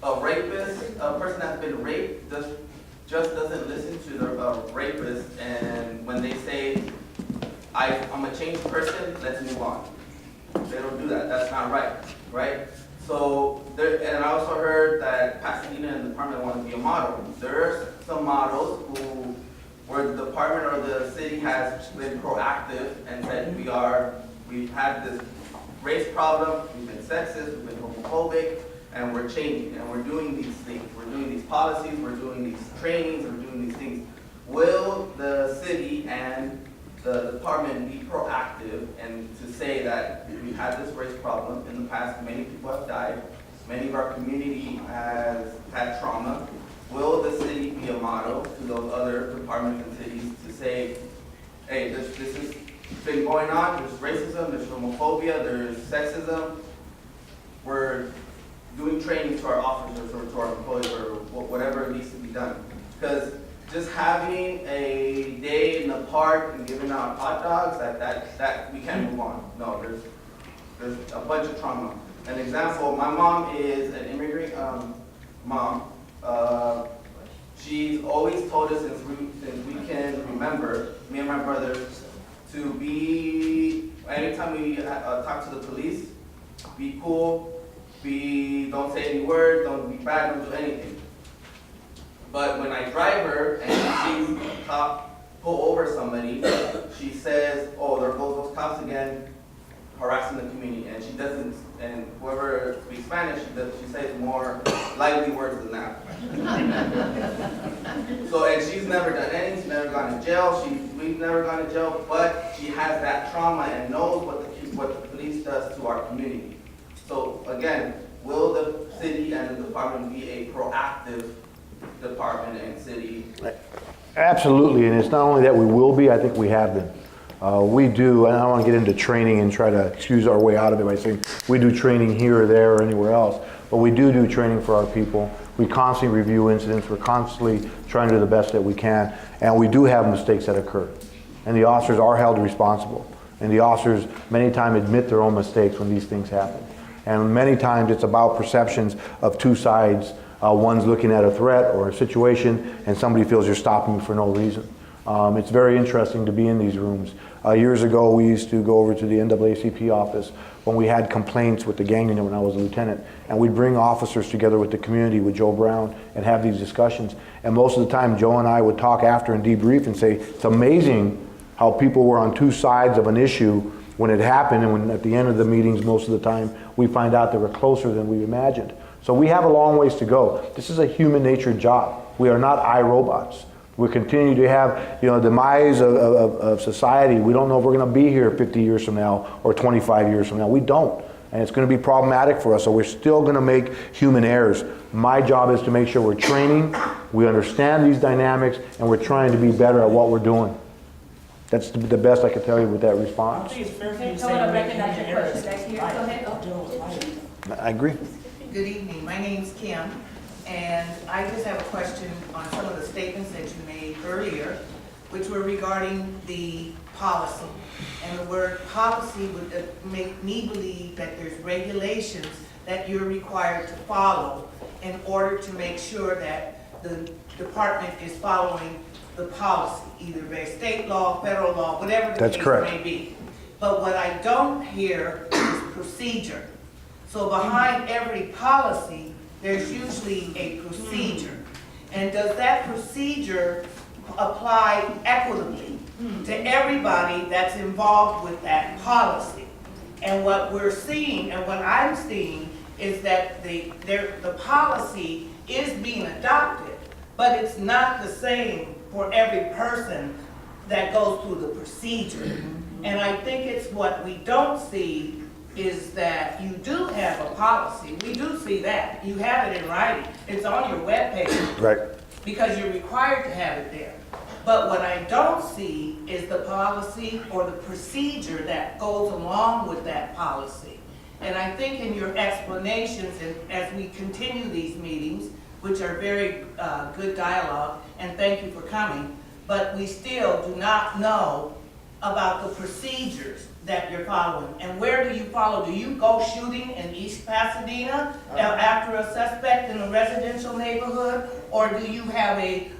A rapist, a person that's been raped, just doesn't listen to the rapist, and when they say, I'm a changed person, let's move on. They don't do that. That's not right, right? So, and I also heard that Pasadena and the department want to be a model. There are some models where the department or the city has been proactive and said we've had this race problem, we've been sexist, we've been homophobic, and we're changing, and we're doing these things. We're doing these policies, we're doing these trainings, we're doing these things. Will the city and the department be proactive and to say that we had this race problem in the past, many people have died, many of our community has had trauma. Will the city be a model to those other departments and cities to say, hey, this has been going on, there's racism, there's homophobia, there's sexism. We're doing training to our officers or to our employees or whatever needs to be done. Because just having a day in the park and giving out hot dogs, that we can't move on. No, there's a bunch of trauma. An example, my mom is an immigrant mom. She's always told us since we can remember, me and my brother, to be, anytime we talk to the police, be cool, don't say any words, don't be bad, don't do anything. But when I drive her and she sees a cop pull over somebody, she says, oh, there goes those cops again, harassing the community. And she doesn't, and whoever speaks Spanish, she says more lively words than that. So, and she's never done anything, she's never gone to jail, we've never gone to jail, but she has that trauma and knows what the police does to our community. So again, will the city and the department be a proactive department and city? Absolutely, and it's not only that we will be, I think we have been. We do, and I don't want to get into training and try to excuse our way out of it by saying we do training here or there or anywhere else, but we do training for our people. We constantly review incidents, we're constantly trying to do the best that we can, and we do have mistakes that occur. And the officers are held responsible. And the officers many times admit their own mistakes when these things happen. And many times it's about perceptions of two sides. One's looking at a threat or a situation, and somebody feels you're stopping me for no reason. It's very interesting to be in these rooms. Years ago, we used to go over to the NAACP office when we had complaints with the gang unit when I was a lieutenant, and we'd bring officers together with the community, with Joe Brown, and have these discussions. And most of the time, Joe and I would talk after and debrief and say, it's amazing how people were on two sides of an issue when it happened, and when at the end of the meetings, most of the time, we find out they were closer than we imagined. So we have a long ways to go. This is a human nature job. We are not iRobots. We continue to have, demise of society. We don't know if we're going to be here 50 years from now or 25 years from now. We don't. And it's going to be problematic for us, so we're still going to make human errors. My job is to make sure we're training, we understand these dynamics, and we're trying to be better at what we're doing. That's the best I can tell you with that I response. think it's fair for you Okay, to so say I you're making recognize your errors. question back here. Go ahead. I agree. Good evening, my name's Kim, and I just have a question on some of the statements that you made earlier, which were regarding the policy. And the word policy would make me believe that there's regulations that you're required to follow in order to make sure that the department is following the policy, either by state law, federal law, whatever the That's case correct. may be. But what I don't hear is procedure. So behind every policy, there's usually a procedure. And does that procedure apply equitably to everybody that's involved with that policy? And what we're seeing, and what I'm seeing, is that the policy is being adopted, but it's not the same for every person that goes through the procedure. And I think it's what we don't see is that you do have a policy. We do see that. You have it in writing. It's on your webpage. Right. Because you're required to have it there. But what I don't see is the policy or the procedure that goes along with that policy. And I think in your explanations, and as we continue these meetings, which are very good dialogue, and thank you for coming, but we still do not know about the procedures that you're following. And where do you follow? Do you go shooting in East Pasadena after a suspect in a residential neighborhood? Or do you have a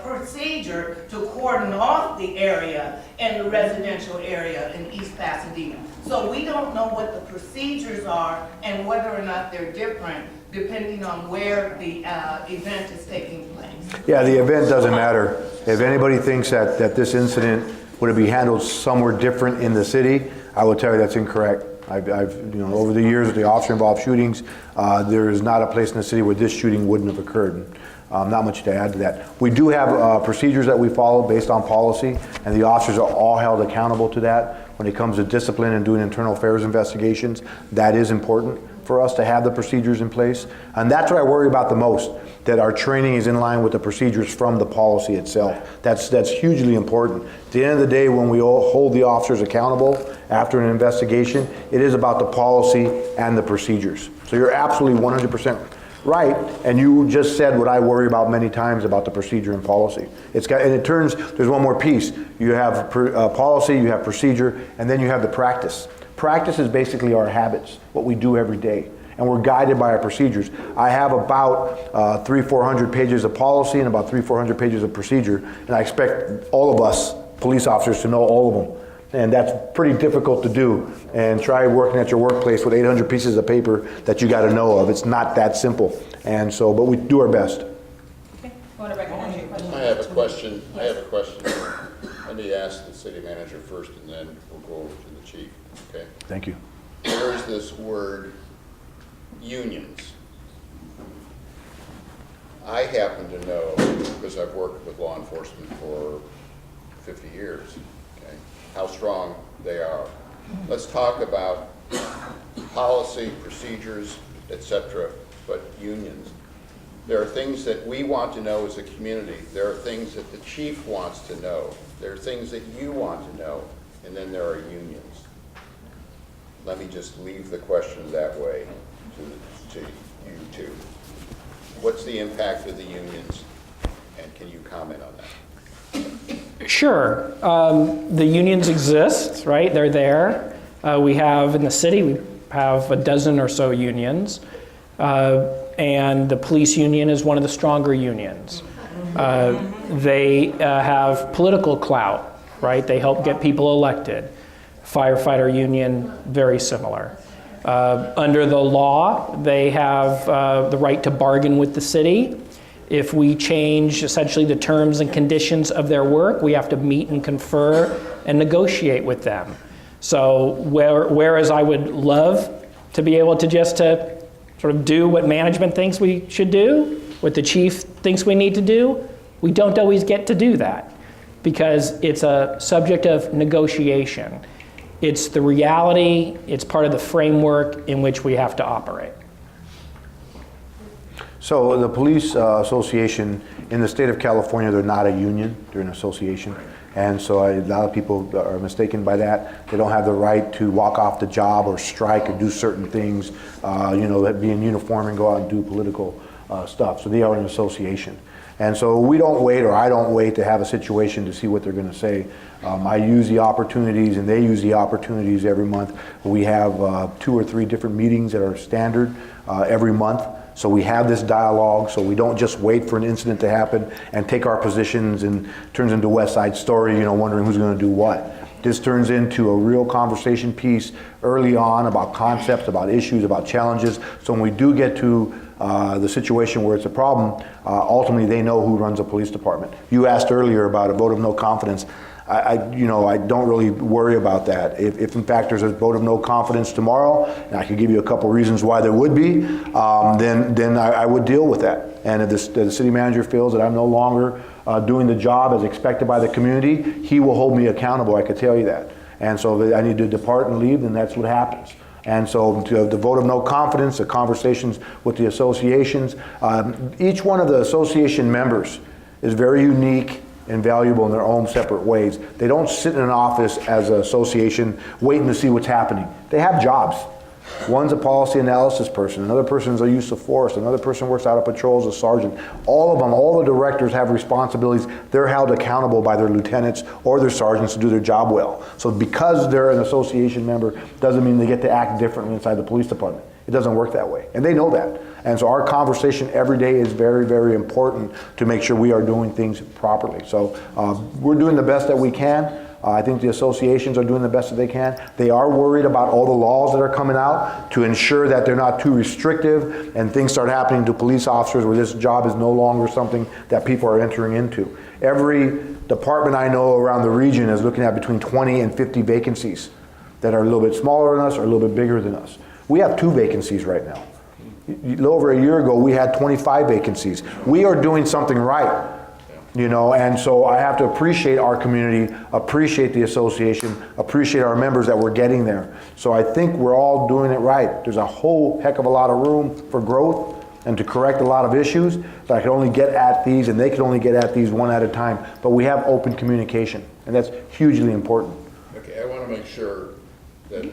procedure to cordon off the area in the residential area in East Pasadena? So we don't know what the procedures are and whether or not they're different depending on where the event is taking place. Yeah, the event doesn't matter. If anybody thinks that this incident would it be handled somewhere different in the city, I will tell you that's incorrect. I've over the years with the officer-involved shootings, there is not a place in the city where this shooting wouldn't have occurred. Not much to add to that. We do have procedures that we follow based on policy, and the officers are all held accountable to that. When it comes to discipline and doing internal affairs investigations, that is important for us to have the procedures in place. And that's what I worry about the most, that our training is in line with the procedures from the policy itself. That's hugely important. At the end of the day, when we all hold the officers accountable after an investigation, it is about the policy and the procedures. So you're absolutely 100% right, and you just said what I worry about many times about the procedure and policy. There's one more piece. You have policy, you have procedure, and then you have the practice. Practice is basically our habits, what we do every day, and we're guided by our procedures. I have about 300-400 pages of policy and about 300-400 pages of procedure, and I expect all of us police officers to know all of them. And that's pretty difficult to do. And try working at your workplace with 800 pieces of paper that you got to know of. It's not that simple. And so, but we do our best. Okay. Want to recognize your question? I have a question. I have a question. Let me ask the city manager first, and then we'll go over to the chief. Okay. Thank you. There's this word, unions. I happen to know, because I've worked with law enforcement for 50 years, okay, how strong they are. Let's talk about policy, procedures, etc., but unions. There are things that we want to know as a community. There are things that the chief wants to know. There are things that you want to know, and then there are unions. Let me just leave the question that way to you two. What's the impact of the unions, and can you comment on that? Sure. The unions exist, right? They're there. We have, in the city, we have a dozen or so unions. And the police union is one of the stronger unions. They have political clout, right? They help get people elected. Firefighter union, very similar. Under the law, they have the right to bargain with the city. If we change essentially the terms and conditions of their work, we have to meet and confer and negotiate with them. So whereas I would love to be able to just to sort of do what management thinks we should do, what the chief thinks we need to do, we don't always get to do that because it's a subject of negotiation. It's the reality, it's part of the framework in which we have to operate. So the police association in the state of California, they're not a union, they're an association. And so a lot of people are mistaken by that. They don't have the right to walk off the job or strike or do certain things, be in uniform and go out and do political stuff. So they are an association. And so we don't wait, or I don't wait to have a situation to see what they're going to say. I use the opportunities and they use the opportunities every month. We have 2 or 3 different meetings that are standard every month. So we have this dialogue, so we don't just wait for an incident to happen and take our positions and turns into West Side Story, wondering who's going to do what. This turns into a real conversation piece early on about concepts, about issues, about challenges. So when we do get to the situation where it's a problem, ultimately they know who runs a police department. You asked earlier about a vote of no confidence. I don't really worry about that. If in fact there's a vote of no confidence tomorrow, and I could give you a couple reasons why there would be, then I would deal with that. And if the city manager feels that I'm no longer doing the job as expected by the community, he will hold me accountable, I can tell you that. And so if I need to depart and leave, then that's what happens. And so the vote of no confidence, the conversations with the associations, each one of the association members is very unique and valuable in their own separate ways. They don't sit in an office as an association waiting to see what's happening. They have jobs. One's a policy analysis person, another person's a use of force, another person works out of patrol as a sergeant. All of them, all the directors have responsibilities. They're held accountable by their lieutenants or their sergeants to do their job well. So because they're an association member doesn't mean they get to act differently inside the police department. It doesn't work that way, and they know that. And so our conversation every day is very, very important to make sure we are doing things properly. So we're doing the best that we can. I think the associations are doing the best that they can. They are worried about all the laws that are coming out to ensure that they're not too restrictive and things start happening to police officers where this job is no longer something that people are entering into. Every department I know around the region is looking at between 20 and 50 vacancies that are a little bit smaller than us or a little bit bigger than us. We have 2 vacancies right now. A little over a year ago, we had 25 vacancies. We are doing something right. You know, and so I have to appreciate our community, appreciate the association, appreciate our members that we're getting there. So I think we're all doing it right. There's a whole heck of a lot of room for growth and to correct a lot of issues, but I can only get at these and they can only get at these one at a time. But we have open communication, and that's hugely important. Okay, I want to make sure that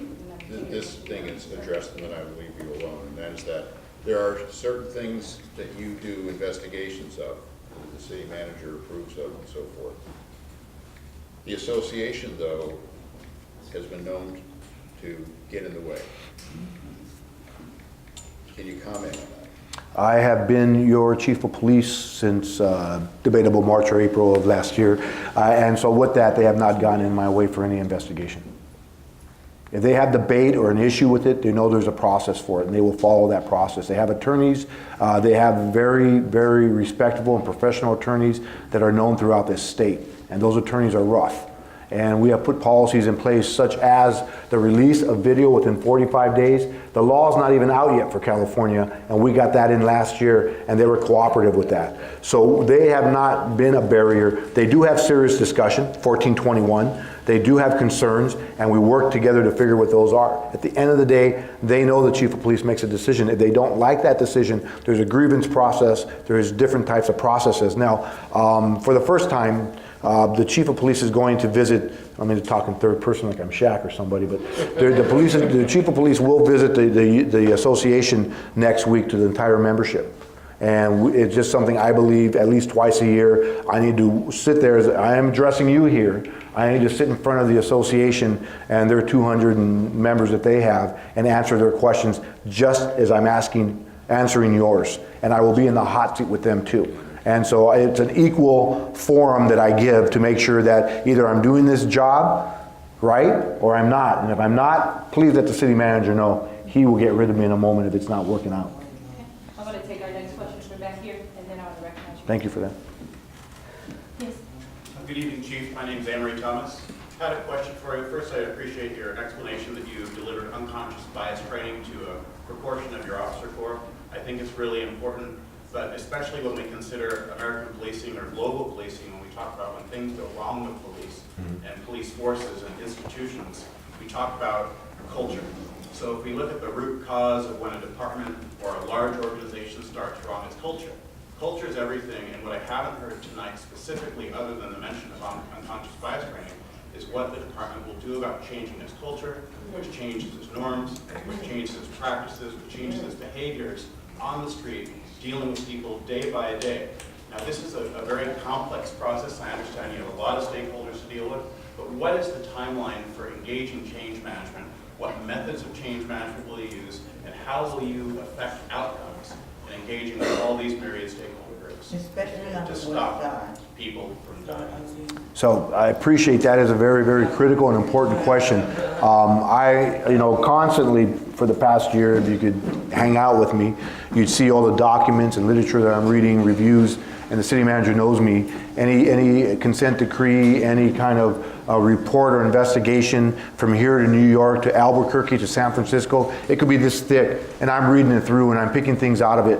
this thing is addressed, and then I will leave you alone, and that is that there are certain things that you do investigations of, that the city manager approves of, and so forth. The association, though, has been known to get in the way. Can you comment on that? I have been your chief of police since debatable March or April of last year, and so with that, they have not gotten in my way for any investigation. If they have debate or an issue with it, they know there's a process for it, and they will follow that process. They have attorneys, they have very, very respectable and professional attorneys that are known throughout this state, and those attorneys are rough. And we have put policies in place such as the release of video within 45 days. The law is not even out yet for California, and we got that in last year, and they were cooperative with that. So they have not been a barrier. They do have serious discussion, 1421. They do have concerns, and we work together to figure what those are. At the end of the day, they know the chief of police makes a decision. If they don't like that decision, there's a grievance process, there's different types of processes. Now, for the first time, the chief of police is going to visit, I'm going to talk in third person like I'm Shaq or somebody, but the chief of police will visit the association next week to the entire membership. And it's just something I believe at least twice a year, I need to sit there, I am addressing you here, I need to sit in front of the association and their 200 members that they have and answer their questions just as I'm answering yours. And I will be in the hot seat with them too. And so it's an equal forum that I give to make sure that either I'm doing this job right or I'm not. And if I'm not, please let the city manager know. He will get rid of me in a moment if it's not working out. I'm going to take our next question from back here, and then I'll recognize you. Thank you for that. Yes. Good evening, Chief. My name is Amory Thomas. I had a question for you. First, I appreciate your explanation that you delivered unconscious bias training to a proportion of your officer corps. I think it's really important, but especially when we consider American policing or global policing, when we talk about when things go wrong with police and police forces and institutions, we talk about culture. So if we look at the root cause of when a department or a large organization starts wrong, it's culture. Culture is everything, and what I haven't heard tonight specifically, other than the mention of unconscious bias training, is what the department will do about changing its culture, which changes its norms, which changes its practices, which changes its behaviors on the street, dealing with people day by day. Now, this is a very complex process. I understand you have a lot of stakeholders to deal with, but what is the timeline for engaging change management? What methods of change management will you use, and how will you affect outcomes in engaging with all these myriad stakeholder groups to stop people from dying? So I appreciate that as a very, very critical and important question. I, constantly for the past year, if you could hang out with me, you'd see all the documents and literature that I'm reading, reviews, and the city manager knows me. Any consent decree, any kind of report or investigation from here to New York to Albuquerque to San Francisco, it could be this thick, and I'm reading it through and I'm picking things out of it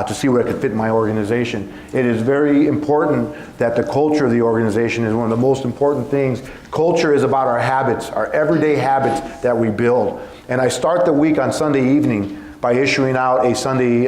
to see what I could fit in my organization. It is very important that the culture of the organization is one of the most important things. Culture is about our habits, our everyday habits that we build. And I start the week on Sunday evening by issuing out a Sunday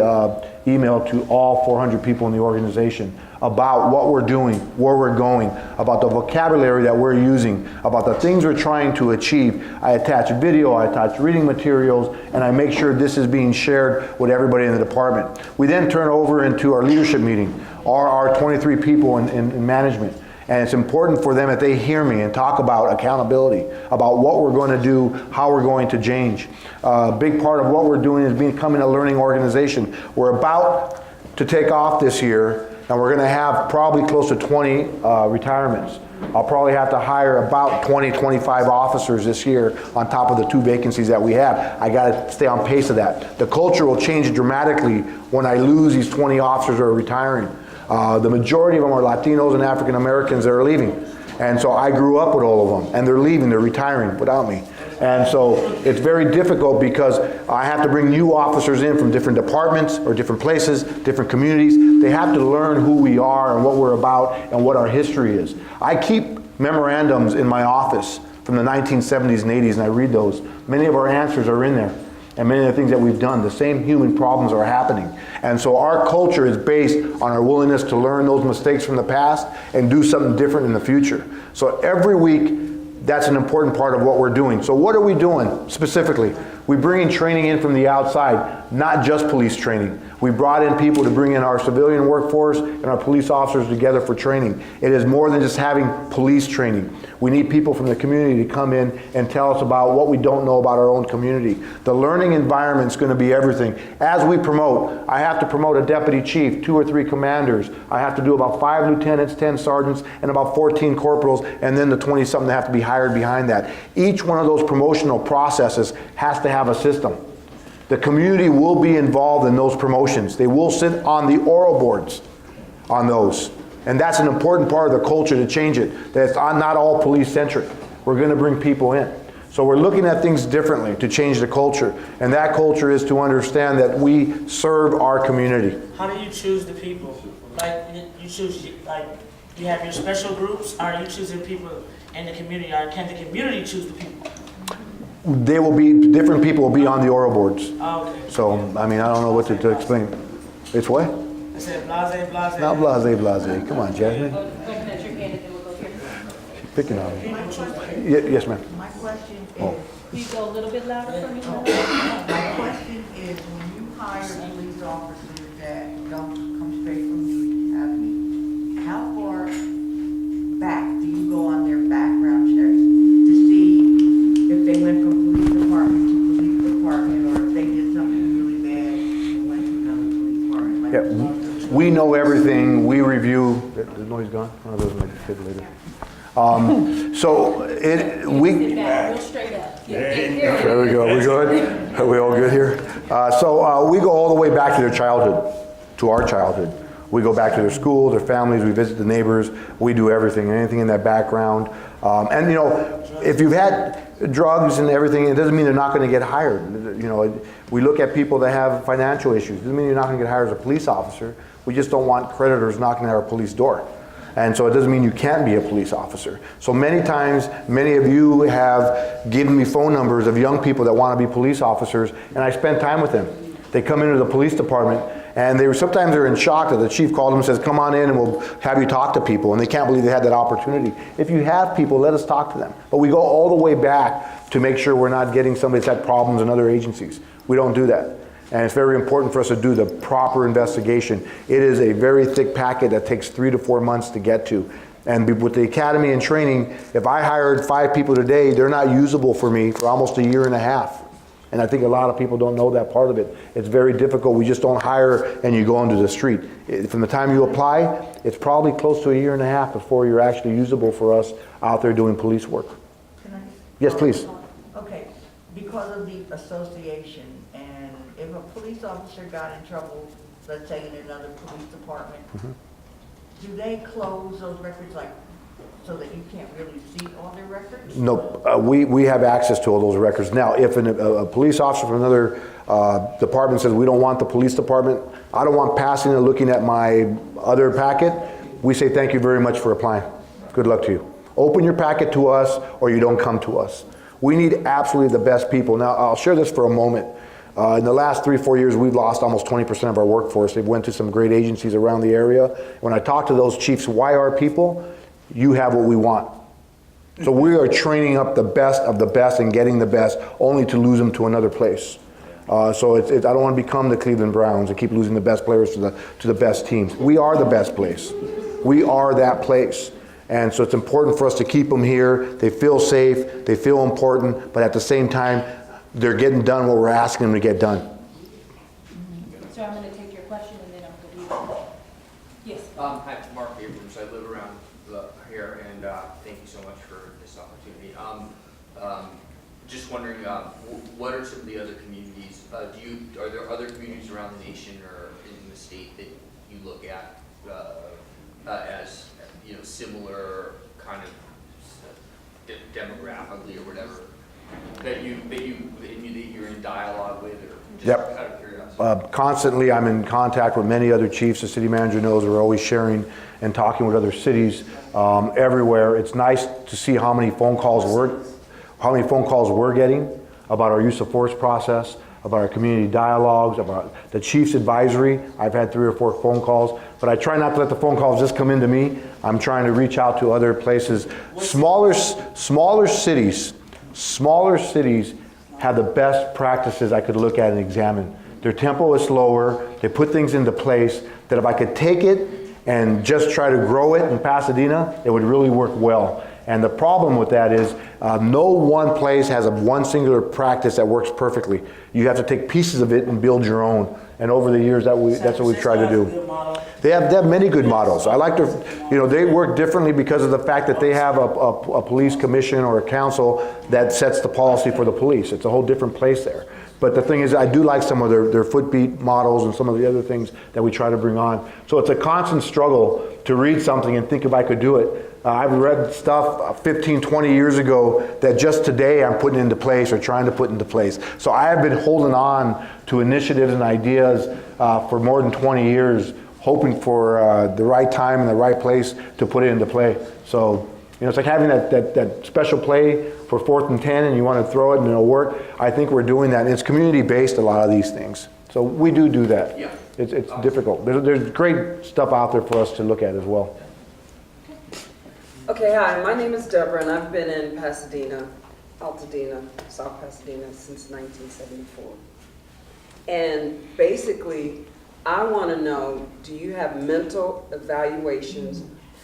email to all 400 people in the organization about what we're doing, where we're going, about the vocabulary that we're using, about the things we're trying to achieve. I attach video, I attach reading materials, and I make sure this is being shared with everybody in the department. We then turn over into our leadership meeting, our 23 people in management. And it's important for them that they hear me and talk about accountability, about what we're going to do, how we're going to change. A big part of what we're doing is becoming a learning organization. We're about to take off this year, and we're going to have probably close to 20 retirements. I'll probably have to hire about 20, 25 officers this year on top of the 2 vacancies that we have. I got to stay on pace of that. The culture will change dramatically when I lose these 20 officers who are retiring. The majority of them are Latinos and African Americans that are leaving. And so I grew up with all of them, and they're leaving, they're retiring without me. And so it's very difficult because I have to bring new officers in from different departments or different places, different communities. They have to learn who we are and what we're about and what our history is. I keep memorandums in my office from the 1970s and 80s, and I read those. Many of our answers are in there, and many of the things that we've done. The same human problems are happening. And so our culture is based on our willingness to learn those mistakes from the past and do something different in the future. So every week, that's an important part of what we're doing. So what are we doing specifically? We bring in training in from the outside, not just police training. We brought in people to bring in our civilian workforce and our police officers together for training. It is more than just having police training. We need people from the community to come in and tell us about what we don't know about our own community. The learning environment is going to be everything. As we promote, I have to promote a deputy chief, 2 or 3 commanders. I have to do about 5 lieutenants, 10 sergeants, and about 14 corporals, and then the 20-something that have to be hired behind that. Each one of those promotional processes has to have a system. The community will be involved in those promotions. They will sit on the oral boards on those. And that's an important part of the culture to change it. That it's not all police-centric. We're going to bring people in. So we're looking at things differently to change the culture. And that culture is to understand that we serve our community. How do you choose the people? Like, you choose, like, you have your special groups, or are you choosing people in the community, or can the community choose the people? They will be, different people will be on the oral boards. Oh, okay. So, I mean, I don't know what to explain. It's what? I said blase, blase. Not blase, blase. Come on, Jasmine. Open at your hand and then we'll go here. Picking on me. Yes, ma'am. My question is, Can you go a little bit louder for me? my question is, when you hire police officers that don't come straight from the academy, how far back do you go on their background checks to see if they went from police department to police department, or if they did something really bad and went to another police department? Like, Yeah, we know everything. We review. The noise gone? One of those might be fit later. So we. Sit back, real straight up. There we go. We good? Are we all good here? So we go all the way back to their childhood, to our childhood. We go back to their school, their families. We visit the neighbors. We do everything, anything in that background. And you know, if you've had drugs and everything, it doesn't mean they're not going to get hired. You know, we look at people that have financial issues. It doesn't mean you're not going to get hired as a police officer. We just don't want creditors knocking at our police door. And so it doesn't mean you can't be a police officer. So many times, many of you have given me phone numbers of young people that want to be police officers, and I spend time with them. They come into the police department, and sometimes they're in shock that the chief called them and says, come on in and we'll have you talk to people, and they can't believe they had that opportunity. If you have people, let us talk to them. But we go all the way back to make sure we're not getting somebody that's had problems in other agencies. We don't do that. And it's very important for us to do the proper investigation. It is a very thick packet that takes 3 to 4 months to get to. And with the academy and training, if I hired 5 people today, they're not usable for me for almost a year and a half. And I think a lot of people don't know that part of it. It's very difficult. We just don't hire and you go into the street. From the time you apply, it's probably close to a year and a half before you're actually usable for us out there doing police work. Can I? Yes, please. Okay, because of the association, and if a police officer got in trouble, let's say in another police department, do they close those records, like, so that you can't really see all their records? No, we have access to all those records. Now, if a police officer from another department says we don't want the police department, I don't want passing and looking at my other packet, we say thank you very much for applying. Good luck to you. Open your packet to us or you don't come to us. We need absolutely the best people. Now, I'll share this for a moment. In the last 3-4 years, we've lost almost 20% of our workforce. They've went to some great agencies around the area. When I talk to those chiefs, why our people? You have what we want. So we are training up the best of the best and getting the best, only to lose them to another place. So I don't want to become the Cleveland Browns and keep losing the best players to the best teams. We are the best place. We are that place. And so it's important for us to keep them here. They feel safe, they feel important, but at the same time, they're getting done what we're asking them to get done. So I'm going to take your question and then I'm going to leave. Yes. Hi, Mark Abrams. I live around here, and thank you so much for this opportunity. Just wondering, what are some of the other communities? Are there other communities around the nation or in the state that you look at as similar kind of demographically or whatever that you're in dialogue with, or just Yep. out of curiosity? Constantly, I'm in contact with many other chiefs. The city manager knows we're always sharing and talking with other cities everywhere. It's nice to see how many phone calls we're getting about our use of force process, about our community dialogues, about the chief's advisory. I've had 3 or 4 phone calls, but I try not to let the phone calls just come into me. I'm trying to reach out to other places. Smaller cities have the best practices I could look at and examine. Their tempo is slower. They put things into place that if I could take it and just try to grow it in Pasadena, it would really work well. And the problem with that is no one place has one singular practice that works perfectly. You have to take pieces of it and build your own. And over the years, that's what we've tried to do. They have many good models. I like to, they work differently because of the fact that they have a police commission or a council that sets the policy for the police. It's a whole different place there. But the thing is, I do like some of their footbeat models and some of the other things that we try to bring on. So it's a constant struggle to read something and think if I could do it. I've read stuff 15, 20 years ago that just today I'm putting into place or trying to put into place. So I have been holding on to initiatives and ideas for more than 20 years, hoping for the right time and the right place to put it into play. So, it's like having that special play for 4th and 10 and you want to throw it and it'll work. I think we're doing that. And it's community-based, a lot of these things. So we do that. Yeah. It's difficult. There's great stuff out there for us to look at as well. Okay, hi, my name is Deborah, and I've been in Pasadena, Altadena, South Pasadena, since 1974. And basically, I want to know, do you have mental evaluations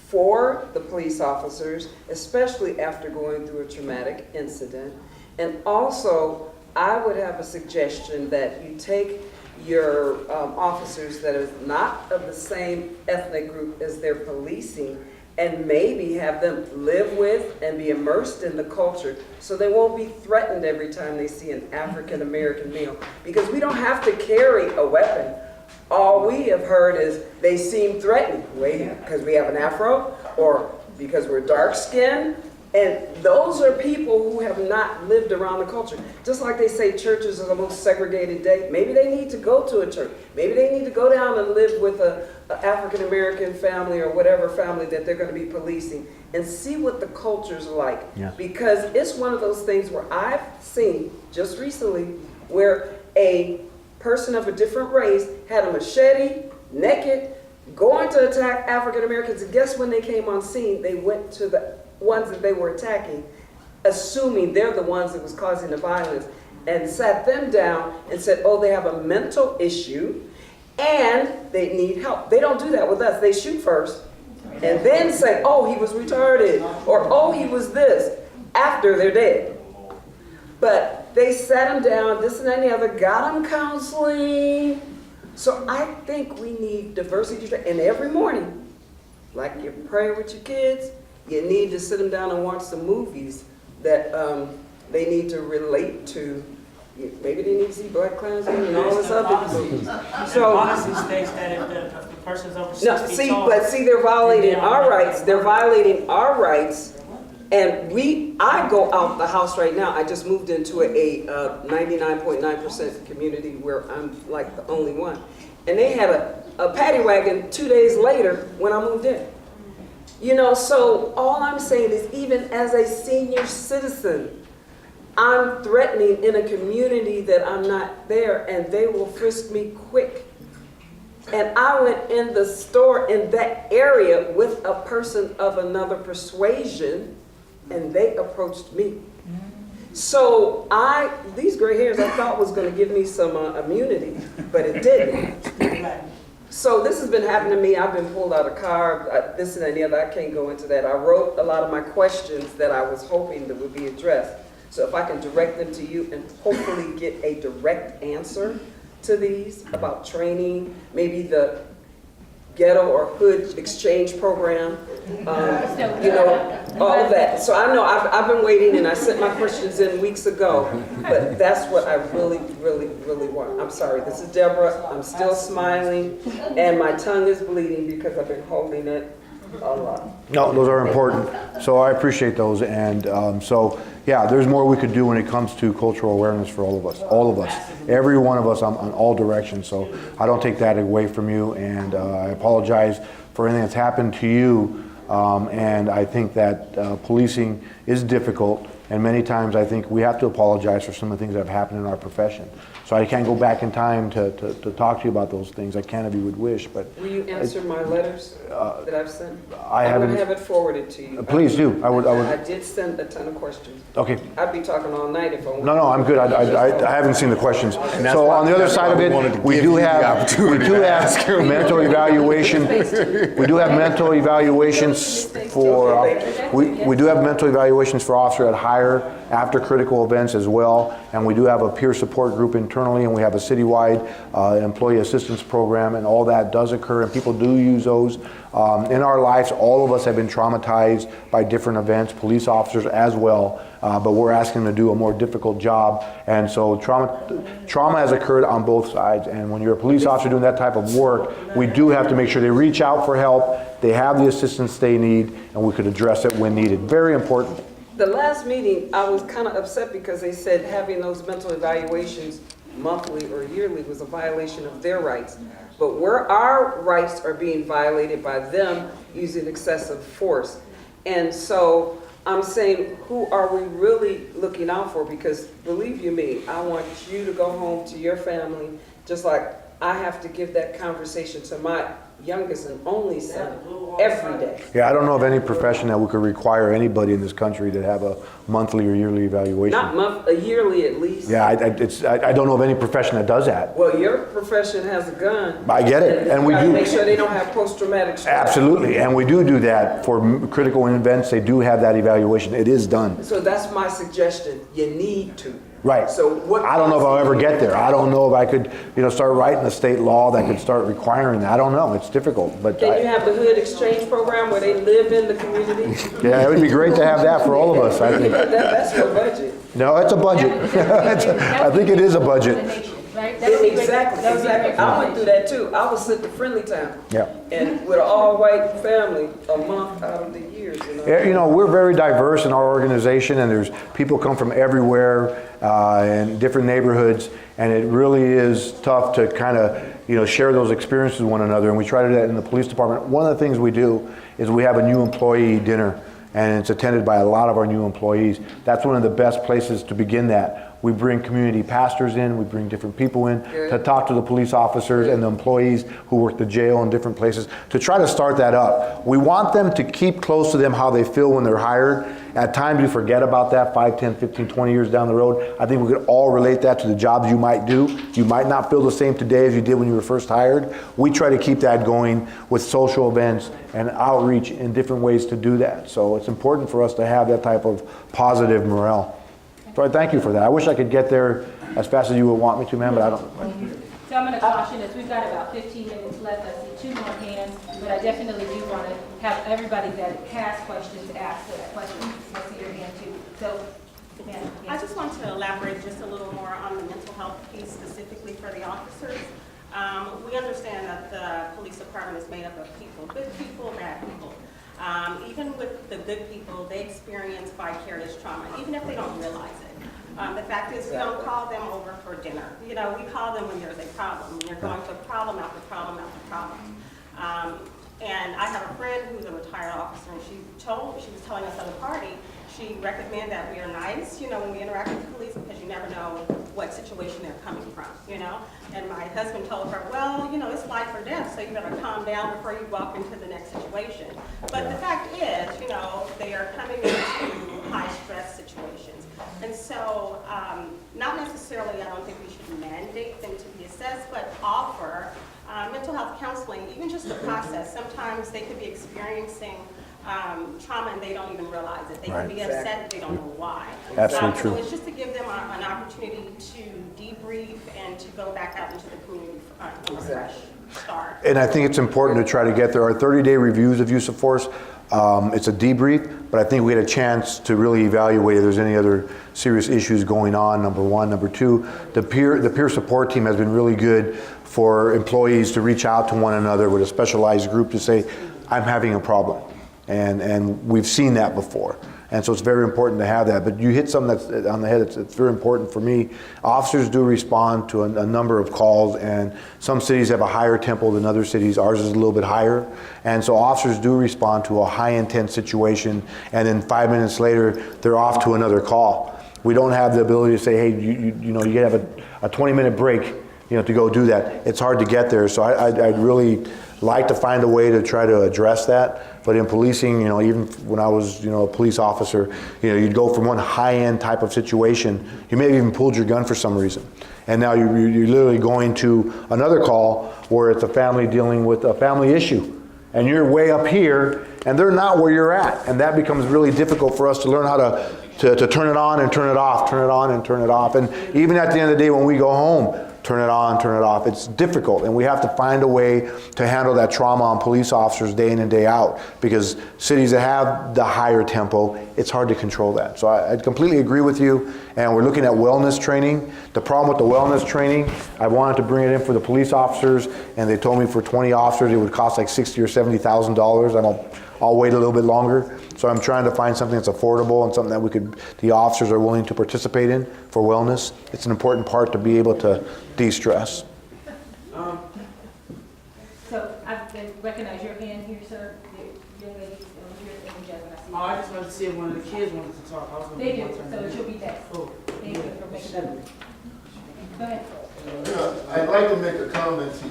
for the police officers, especially after going through a traumatic incident? And also, I would have a suggestion that you take your officers that are not of the same ethnic group as they're policing and maybe have them live with and be immersed in the culture so they won't be threatened every time they see an African American male. Because we don't have to carry a weapon. All we have heard is they seem threatening, because we have an afro or because we're dark skinned. And those are people who have not lived around the culture. Just like they say churches are the most segregated day. Maybe they need to go to a church. Maybe they need to go down and live with an African-American family or whatever family that they're going to be policing and see what the culture's like. Yeah. Because it's one of those things where I've seen just recently where a person of a different race had a machete, naked, going to attack African-Americans. And guess when they came on scene, they went to the ones that they were attacking, assuming they're the ones that was causing the violence, and sat them down and said, oh, they have a mental issue and they need help. They don't do that with us. They shoot first and then say, oh, he was retarded, or oh, he was this, after they're dead. But they sat them down, this and that and the other, got them counseling. So I think we need diversity, and every morning, like you pray with your kids, you need to sit them down and watch some movies that they need to relate to. Maybe they need to see Black Klansman and all this other stuff. So, policy states that if the person's over 6 no, feet see, tall, but see, they're violating our rights. They're violating our rights. And I go out the house right now. I just moved into a 99.9% community where I'm like the only one. And they had a paddy wagon 2 days later when I moved in. So all I'm saying is, even as a senior citizen, I'm threatening in a community that I'm not there, and they will frisk me quick. And I went in the store in that area with a person of another persuasion, and they approached me. So these gray hairs I thought was going to give me some immunity, but it didn't. So this has been happening to me. I've been pulled out of car, this and that and the other. I can't go into that. I wrote a lot of my questions that I was hoping that would be addressed. So if I can direct them to you and hopefully get a direct answer to these about training, maybe the ghetto or hood exchange program, all of that. So I know I've been waiting, and I sent my questions in weeks ago, but that's what I really, really, really want. I'm sorry, this is Deborah. I'm still smiling, and my tongue is bleeding because I've been holding it A lot. No, those are important. So I appreciate those. And so, yeah, there's more we could do when it comes to cultural awareness for all of us. All of us. Every one of us on all directions. So I don't take that away from you. And I apologize for anything that's happened to you. And I think that policing is difficult. And many times I think we have to apologize for some of the things that have happened in our profession. So I can't go back in time to talk to you about those things. I can if you would wish, but... Will you answer my letters that I've sent? I haven't... will have it forwarded to you. Please do. I did send a ton of questions. Okay. I'd be talking all night if I wanted. No, I'm good. I haven't seen the questions. So on the other side of it, we do have mental evaluation. We do have mental evaluations for, we do have mental evaluations for officers at hire after critical events as well. And we do have a peer support group internally, and we have a citywide employee assistance program, and all that does occur, and people do use those. In our lives, all of us have been traumatized by different events, police officers as well, but we're asking them to do a more difficult job. And so trauma has occurred on both sides, and when you're a police officer doing that type of work, we do have to make sure they reach out for help, they have the assistance they need, and we could address it when needed. Very important. The last meeting, I was kind of upset because they said having those mental evaluations monthly or yearly was a violation of their rights. But where our rights are being violated by them using excessive force. And so I'm saying, who are we really looking out for? Because believe you me, I want you to go home to your family, just like I have to give that conversation to my youngest and only son every day. Yeah, I don't know of any profession that we could require anybody in this country to have a monthly or yearly evaluation. Not a yearly at least. Yeah, I don't know of any profession that does that. Well, your profession has a gun. I get it, and we do. Make sure they don't have post-traumatic stress. Absolutely, and we do that for critical events. They do have that evaluation. It is done. So that's my suggestion. You need to. Right. So what? I don't know if I'll ever get there. I don't know if I could, start writing a state law that could start requiring that. I don't know. It's difficult, but. Can you have the hood exchange program where they live in the community? Yeah, it would be great to have that for all of us, I think. That's your budget. No, it's a budget. I think it is a budget. Exactly. I went through that too. I was sent to Friendly Town. Yeah. And with an all-white family, a month out of the year. Yeah, we're very diverse in our organization, and there's people come from everywhere in different neighborhoods, and it really is tough to kind of share those experiences with one another. And we try to do that in the police department. One of the things we do is we have a new employee dinner, and it's attended by a lot of our new employees. That's one of the best places to begin that. We bring community pastors in, we bring different people in to talk to the police officers and the employees who work the jail in different places to try to start that up. We want them to keep close to them how they feel when they're hired. At times we forget about that 5, 10, 15, 20 years down the road. I think we could all relate that to the jobs you might do. You might not feel the same today as you did when you were first hired. We try to keep that going with social events and outreach in different ways to do that. So it's important for us to have that type of positive morale. So I thank you for that. I wish I could get there as fast as you would want me to, ma'am, but I don't. So I'm going to caution us. We've got about 15 minutes left. I see 2 more hands, but I definitely do want to have everybody that has questions ask that question. I see your hand too. So, ma'am. I just want to elaborate just a little more on the mental health piece specifically for the officers. We understand that the police department is made up of people, good people, bad people. Even with the good people, they experience vicarious trauma, even if they don't realize it. The fact is, we don't call them over for dinner. We call them when there's a problem. When you're going through problem after problem after problem. And I have a friend who's a retired officer, and she was telling us at a party, she recommended that we are nice, when we interact with the police, because you never know what situation they're coming from, And my husband told her, well, it's life or death, so you better calm down before you walk into the next situation. But the fact is, they are coming into high stress situations. And so, not necessarily, I don't think we should mandate them to be assessed, but offer mental health counseling, even just the process. Sometimes they could be experiencing trauma and they don't even realize it. They can be upset, they don't know why. Absolutely true. So it's just to give them an opportunity to debrief and to go back out into the community from a fresh start. And I think it's important to try to get there. Our 30-day reviews of use of force, it's a debrief, but I think we had a chance to really evaluate if there's any other serious issues going on, number one. Number two, the peer support team has been really good for employees to reach out to one another with a specialized group to say, I'm having a problem. And we've seen that before. And so it's very important to have that. But you hit something that's on the head. It's very important for me. Officers do respond to a number of calls, and some cities have a higher tempo than other cities. Ours is a little bit higher. And so officers do respond to a high intense situation, and then 5 minutes later, they're off to another call. We don't have the ability to say, hey, you know, you have a 20-minute break, you know, to go do that. It's hard to get there. So I'd really like to find a way to try to address that. But in policing, you know, even when I was, you know, a police officer, you know, you'd go from one high-end type of situation, you may have even pulled your gun for some reason. And now you're literally going to another call where it's a family dealing with a family issue. And you're way up here, and they're not where you're at. And that becomes really difficult for us to learn how to turn it on and turn it off, turn it on and turn it off. And even at the end of the day when we go home, turn it on, turn it off. It's difficult, and we have to find a way to handle that trauma on police officers day in and day out, because cities that have the higher tempo, it's hard to control that. So I completely agree with you, and we're looking at wellness training. The problem with the wellness training, I wanted to bring it in for the police officers, and they told me for 20 officers it would cost like $60,000 or $70,000. I'll wait a little bit longer. So I'm trying to find something that's affordable and something that the officers are willing to participate in for wellness. It's an important part to be able to de-stress. So I recognize your hand here, sir. The young lady over here, and Jasmine, I see. Oh, I just wanted to see if one of the kids wanted to talk. I was gonna They be do, one turn. so it should be next. Oh, Thank you for making that. Go ahead. I'd like to make a comment to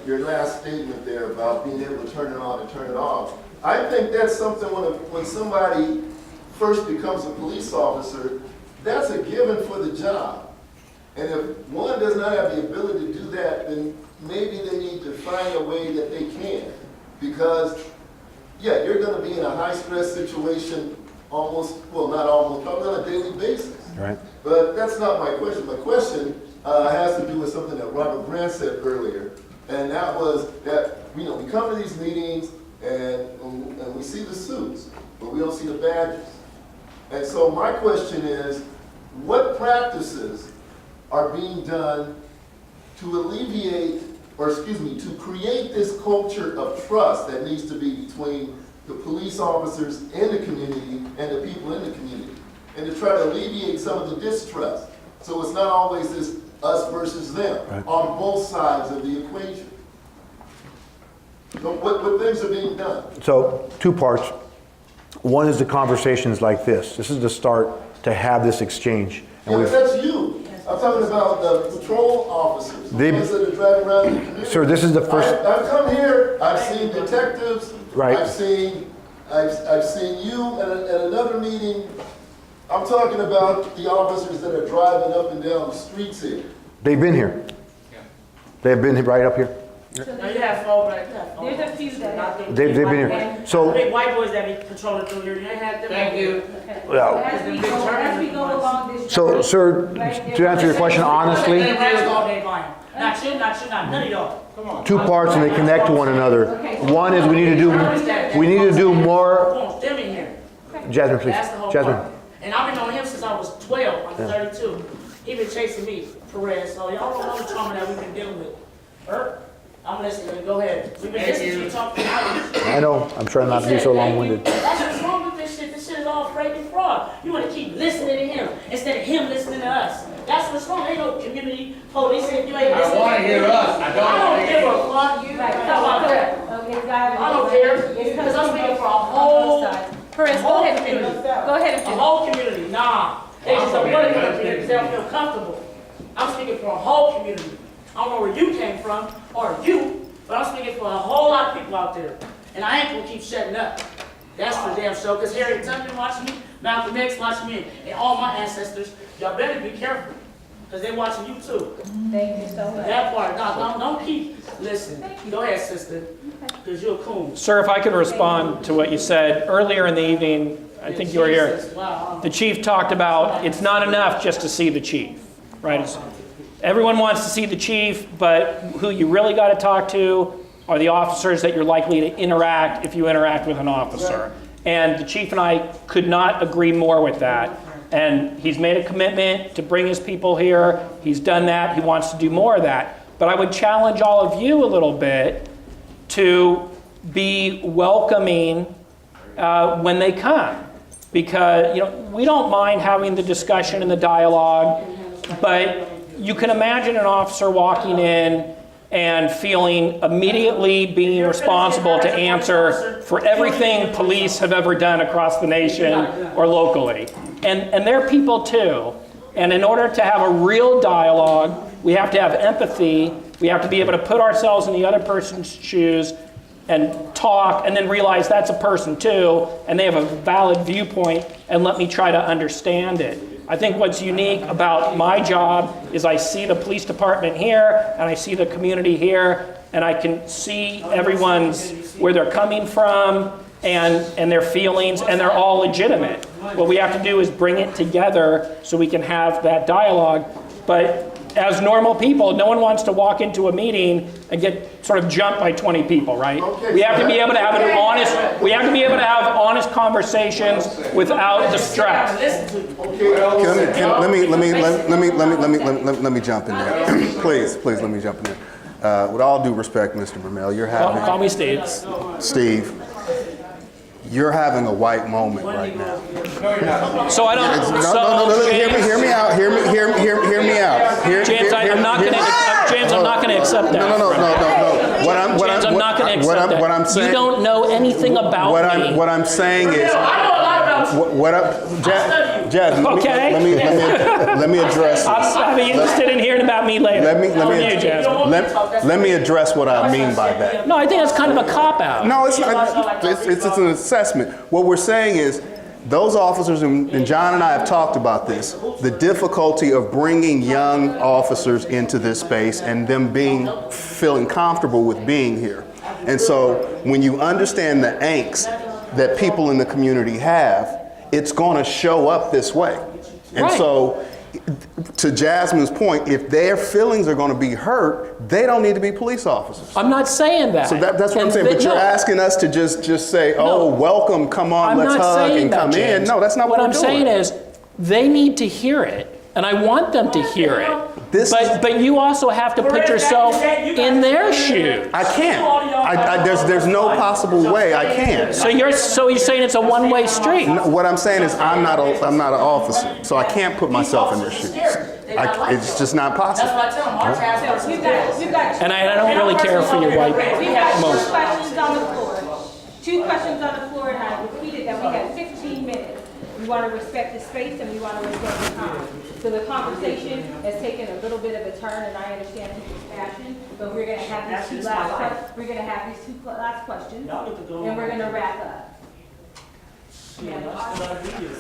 your last statement there about being able to turn it on and turn it off. I think that's something when somebody first becomes a police officer, that's a given for the job. And if one does not have the ability to do that, then maybe they need to find a way that they can. Because, yeah, you're going to be in a high-stress situation probably on a daily basis. Right. But that's not my question. My question has to do with something that Robert Grant said earlier, and that was that, you know, we come to these meetings and we see the suits, but we don't see the badges. And so my question is, what practices are being done to alleviate, to create this culture of trust that needs to be between the police officers in the community and the people in the community, and to try to alleviate some of the distrust, so it's not always this us versus them on both sides of the equation. So what things are being done? So 2 parts. One is the conversations like this. This is the start to have this exchange. And Yeah, but that's you. I'm talking about the patrol officers, the ones that are driving around the community. Sir, this is the first. I've come here, I've seen detectives, Right. I've seen you at another meeting. I'm talking about the officers that are driving up and down the streets here. They've been here. They've been right up here. No, you have four, right? There's a few that have. They've been here. So, Big white boys that be patrolling through here, you ain't had them. Thank you. Okay. Yeah. As we go along this. so, sir, to answer your question honestly, They rats all day lying. Not you, none of y'all. Come on. 2 parts and they connect to one another. One is we need to do more. Come them in here. Jasmine, please. That's the whole Jasmine. part. And I've been on him since I was 12. I'm 32. He been chasing me, Perez. So y'all don't know the trauma that we've been dealing with. I'm listening. Go ahead. We've been listening to you talk for hours. I know. I'm trying not to be so long-winded. That's what's wrong with this shit. This shit is all fake and fraud. You want to keep listening to him instead of him listening to us. That's what's wrong. Ain't no community police if you ain't listening. I want to hear us. I I don't give a fuck. Right. How about that? I don't care. Because I'm speaking for a whole Perez, go ahead and finish. Go ahead and A finish. whole community, nah. They just don't want to come up here because they don't feel comfortable. I'm speaking for a whole community. I don't know where you came from, or you, but I'm speaking for a whole lot of people out there. And I ain't gonna keep shutting up. That's for damn sure, because Harriet Tubman watching me, Malcolm X watching me, and all my ancestors, y'all better be careful, because they watching you too. Thank you so much. That part, don't keep listening. Go ahead, sister, because you're a coon. Sir, if I could respond to what you said earlier in the evening, I think you were here. Jesus, wow. The chief talked about it's not enough just to see the chief, right? Everyone wants to see the chief, but who you really got to talk to are the officers that you're likely to interact if you interact with an officer. And the chief and I could not agree more with that. And he's made a commitment to bring his people here. He's done that. He wants to do more of that. But I would challenge all of you a little bit to be welcoming when they come. Because, you know, we don't mind having the discussion and the dialogue, but you can imagine an officer walking in and feeling immediately being responsible to answer for everything police have ever done across the nation or locally. And they're people too. And in order to have a real dialogue, we have to have empathy. We have to be able to put ourselves in the other person's shoes and talk, and then realize that's a person too, and they have a valid viewpoint, and let me try to understand it. I think what's unique about my job is I see the police department here, and I see the community here, and I can see everyone's, where they're coming from, and their feelings, and they're all legitimate. What we have to do is bring it together so we can have that dialogue. But as normal people, no one wants to walk into a meeting and get sort of jumped by 20 people, right? We have to be able to have honest conversations without distress. Let me jump in there. Please, let me jump in there. With all due respect, Mr. Brumell, you're having... Call me Steve. Steve, you're having a white moment right now. So I don't... No, hear me out. James, I'm not going to accept that. No. James, I'm not going to accept that. What I'm saying... You don't know anything about me. What I'm saying is... Jazz, let me address... I'll be interested in hearing about me later. Let me address what I mean by that. No, I think that's kind of a cop-out. No, it's not. It's an assessment. What we're saying is, those officers, and John and I have talked about this, the difficulty of bringing young officers into this space and them feeling comfortable with being here. And so when you understand the angst that people in the community have, it's going to show up this way. And so, to Jasmine's point, if their feelings are going to be hurt, they don't need to be police officers. I'm not saying that. So that's what I'm saying. But you're asking us to just say, oh, welcome, come on, let's hug and come in. No, that's not what we're doing. What I'm saying is, they need to hear it, and I want them to hear it. But you also have to put yourself in their shoes. I can't. There's no possible way I can. So you're saying it's a one-way street. No, what I'm saying is I'm not an officer, so I can't put myself in their shoes. It's just not possible. That's what I tell them. And I don't really care for your white We have moment. two questions on the floor. Two questions on the floor, and I repeated that we have 15 minutes. We want to respect the space and we want to respect the time. So the conversation has taken a little bit of a turn, and I understand people's passion, but we're going to have these two last questions, and we're going to wrap up.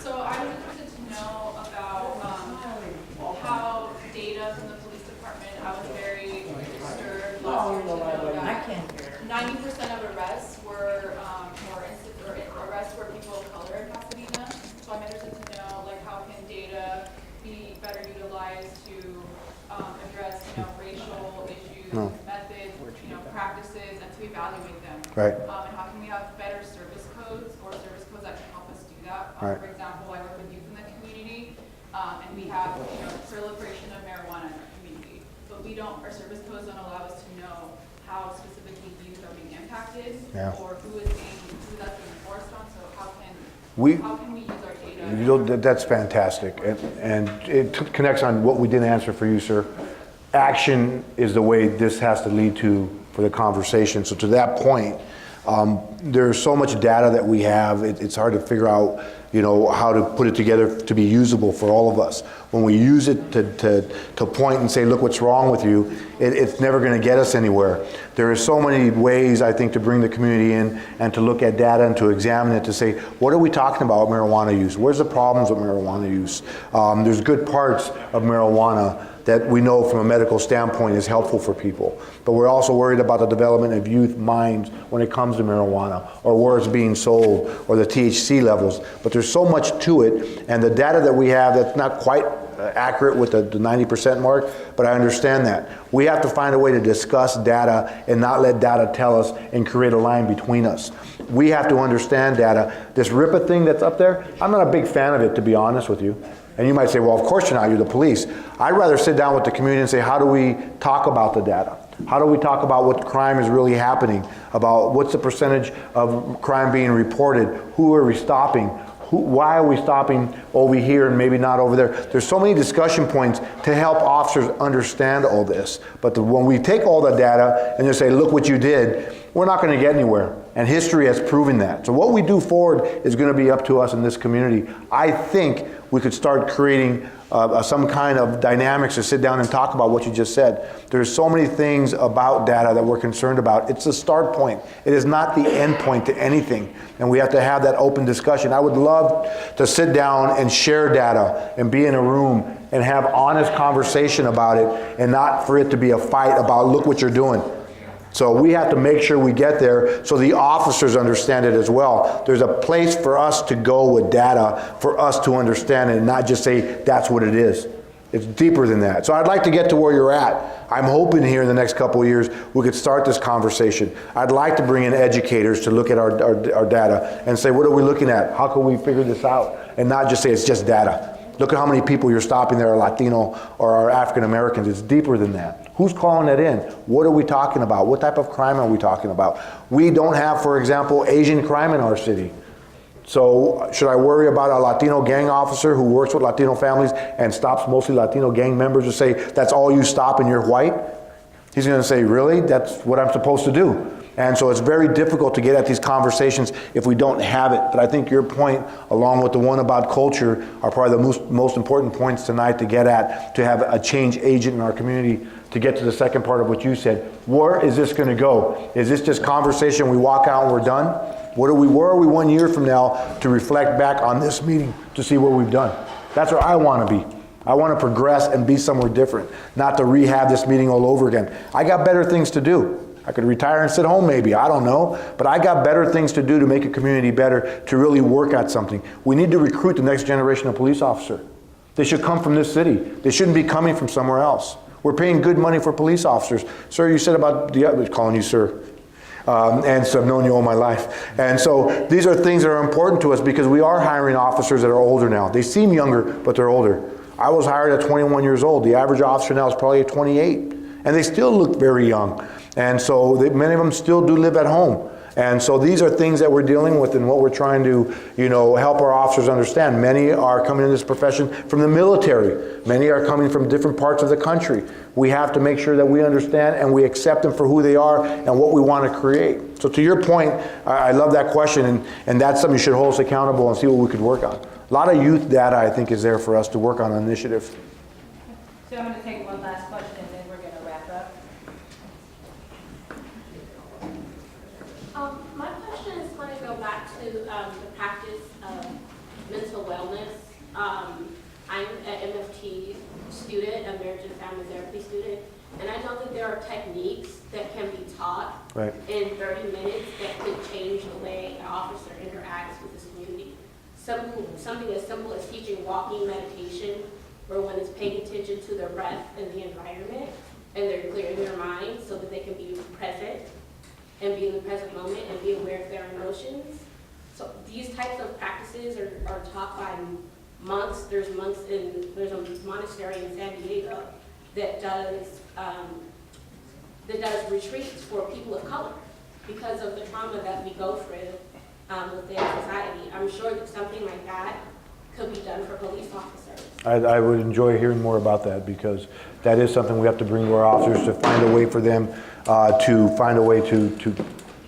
So I'm interested to know about how data from the police department. I was very disturbed last year to know that 90% of arrests were arrests were people of color in Pasadena. So I'm interested to know, like, how can data be better utilized to address, racial issues, methods, practices, and to evaluate them. Right. And how can we have better service codes or service codes that can help us do that? Right. For example, I work with youth in the community, and we have proliferation of marijuana in our community, but our service codes don't allow us to know how specifically youth are being impacted or who that's being enforced on. So how can we use our data? That's fantastic, and it connects on what we didn't answer for you, sir. Action is the way this has to lead to for the conversation. So to that point, there's so much data that we have, it's hard to figure out, how to put it together to be usable for all of us. When we use it to point and say, look what's wrong with you, it's never going to get us anywhere. There are so many ways, I think, to bring the community in and to look at data and to examine it to say, what are we talking about marijuana use? Where's the problems with marijuana use? There's good parts of marijuana that we know from a medical standpoint is helpful for people. But we're also worried about the development of youth minds when it comes to marijuana, or where it's being sold, or the THC levels. But there's so much to it, and the data that we have that's not quite accurate with the 90% mark, but I understand that. We have to find a way to discuss data and not let data tell us and create a line between us. We have to understand data. This RIPA thing that's up there, I'm not a big fan of it, to be honest with you. And you might say, well, of course you're not, you're the police. I'd rather sit down with the community and say, how do we talk about the data? How do we talk about what crime is really happening? About what's the percentage of crime being reported? Who are we stopping? Why are we stopping over here and maybe not over there? There's so many discussion points to help officers understand all this. But when we take all the data and just say, look what you did, we're not going to get anywhere. And history has proven that. So what we do forward is going to be up to us in this community. I think we could start creating some kind of dynamics to sit down and talk about what you just said. There's so many things about data that we're concerned about. It's a start point. It is not the end point to anything. And we have to have that open discussion. I would love to sit down and share data and be in a room and have honest conversation about it, and not for it to be a fight about, look what you're doing. So we have to make sure we get there so the officers understand it as well. There's a place for us to go with data for us to understand it and not just say that's what it is. It's deeper than that. So I'd like to get to where you're at. I'm hoping here in the next couple of years we could start this conversation. I'd like to bring in educators to look at our data and say, what are we looking at? How can we figure this out? And not just say it's just data. Look at how many people you're stopping there are Latino or are African Americans. It's deeper than that. Who's calling that in? What are we talking about? What type of crime are we talking about? We don't have, for example, Asian crime in our city. So should I worry about a Latino gang officer who works with Latino families and stops mostly Latino gang members to say, that's all you stop and you're white? He's going to say, really? That's what I'm supposed to do. And so it's very difficult to get at these conversations if we don't have it. But I think your point, along with the one about culture, are probably the most important points tonight to get at, to have a change agent in our community. To get to the second part of what you said, where is this going to go? Is this just conversation, we walk out and we're done? Where are we 1 year from now to reflect back on this meeting to see what we've done? That's where I want to be. I want to progress and be somewhere different, not to rehab this meeting all over again. I got better things to do. I could retire and sit home maybe, I don't know. But I got better things to do to make a community better, to really work at something. We need to recruit the next generation of police officer. They should come from this city. They shouldn't be coming from somewhere else. We're paying good money for police officers. Sir, you said about the other, calling you sir. And so I've known you all my life. And so these are things that are important to us because we are hiring officers that are older now. They seem younger, but they're older. I was hired at 21 years old. The average officer now is probably at 28. And they still look very young. And so many of them still do live at home. And so these are things that we're dealing with and what we're trying to, help our officers understand. Many are coming in this profession from the military. Many are coming from different parts of the country. We have to make sure that we understand and we accept them for who they are and what we want to create. So to your point, I love that question, and that's something you should hold us accountable and see what we could work on. A lot of youth data, I think, is there for us to work on an initiative. So I'm going to take one last question and then we're going to wrap up. My question is going to go back to the practice of mental wellness. I'm an MFT student, American Family Therapy student, and I know that there are techniques that can be taught in 30 minutes that could change the way an officer interacts with his community. Something as simple as teaching walking meditation, where one is paying attention to their breath and the environment, and they're clearing their mind so that they can be present and be in the present moment and be aware of their emotions. So these types of practices are taught by monks. There's a monastery in San Diego that does retreats for people of color because of the trauma that we go through within society. I'm sure that something like that could be done for police officers. I would enjoy hearing more about that because that is something we have to bring to our officers to find a way for them to find a way to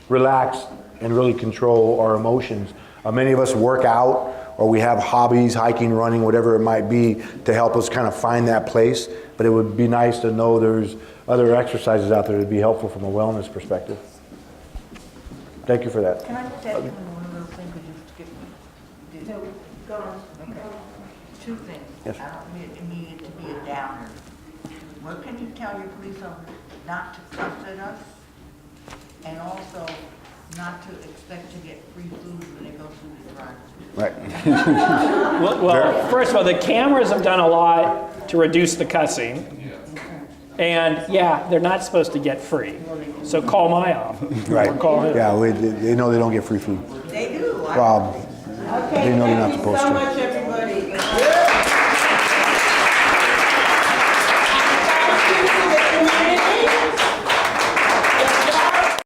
relax and really control our emotions. Many of us work out or we have hobbies, hiking, running, whatever it might be, to help us kind of find that place. But it would be nice to know there's other exercises out there that would be helpful from a wellness perspective. Thank you for that. Can I just ask you one little thing? Could you skip me? Go on. Okay. Two things. Yes. I don't need it to be a downer. What can you tell your police officers not to cuss at us? And also not to expect to get free food when they go through the drive-thru. Right. well, first of all, the cameras have done a lot to reduce the cussing. And yeah, they're not supposed to get free. So call my office. Right. Or call him. Yeah, they know they don't get free food. They do. Problem. Okay, They know they're not thank you supposed so to. much, everybody.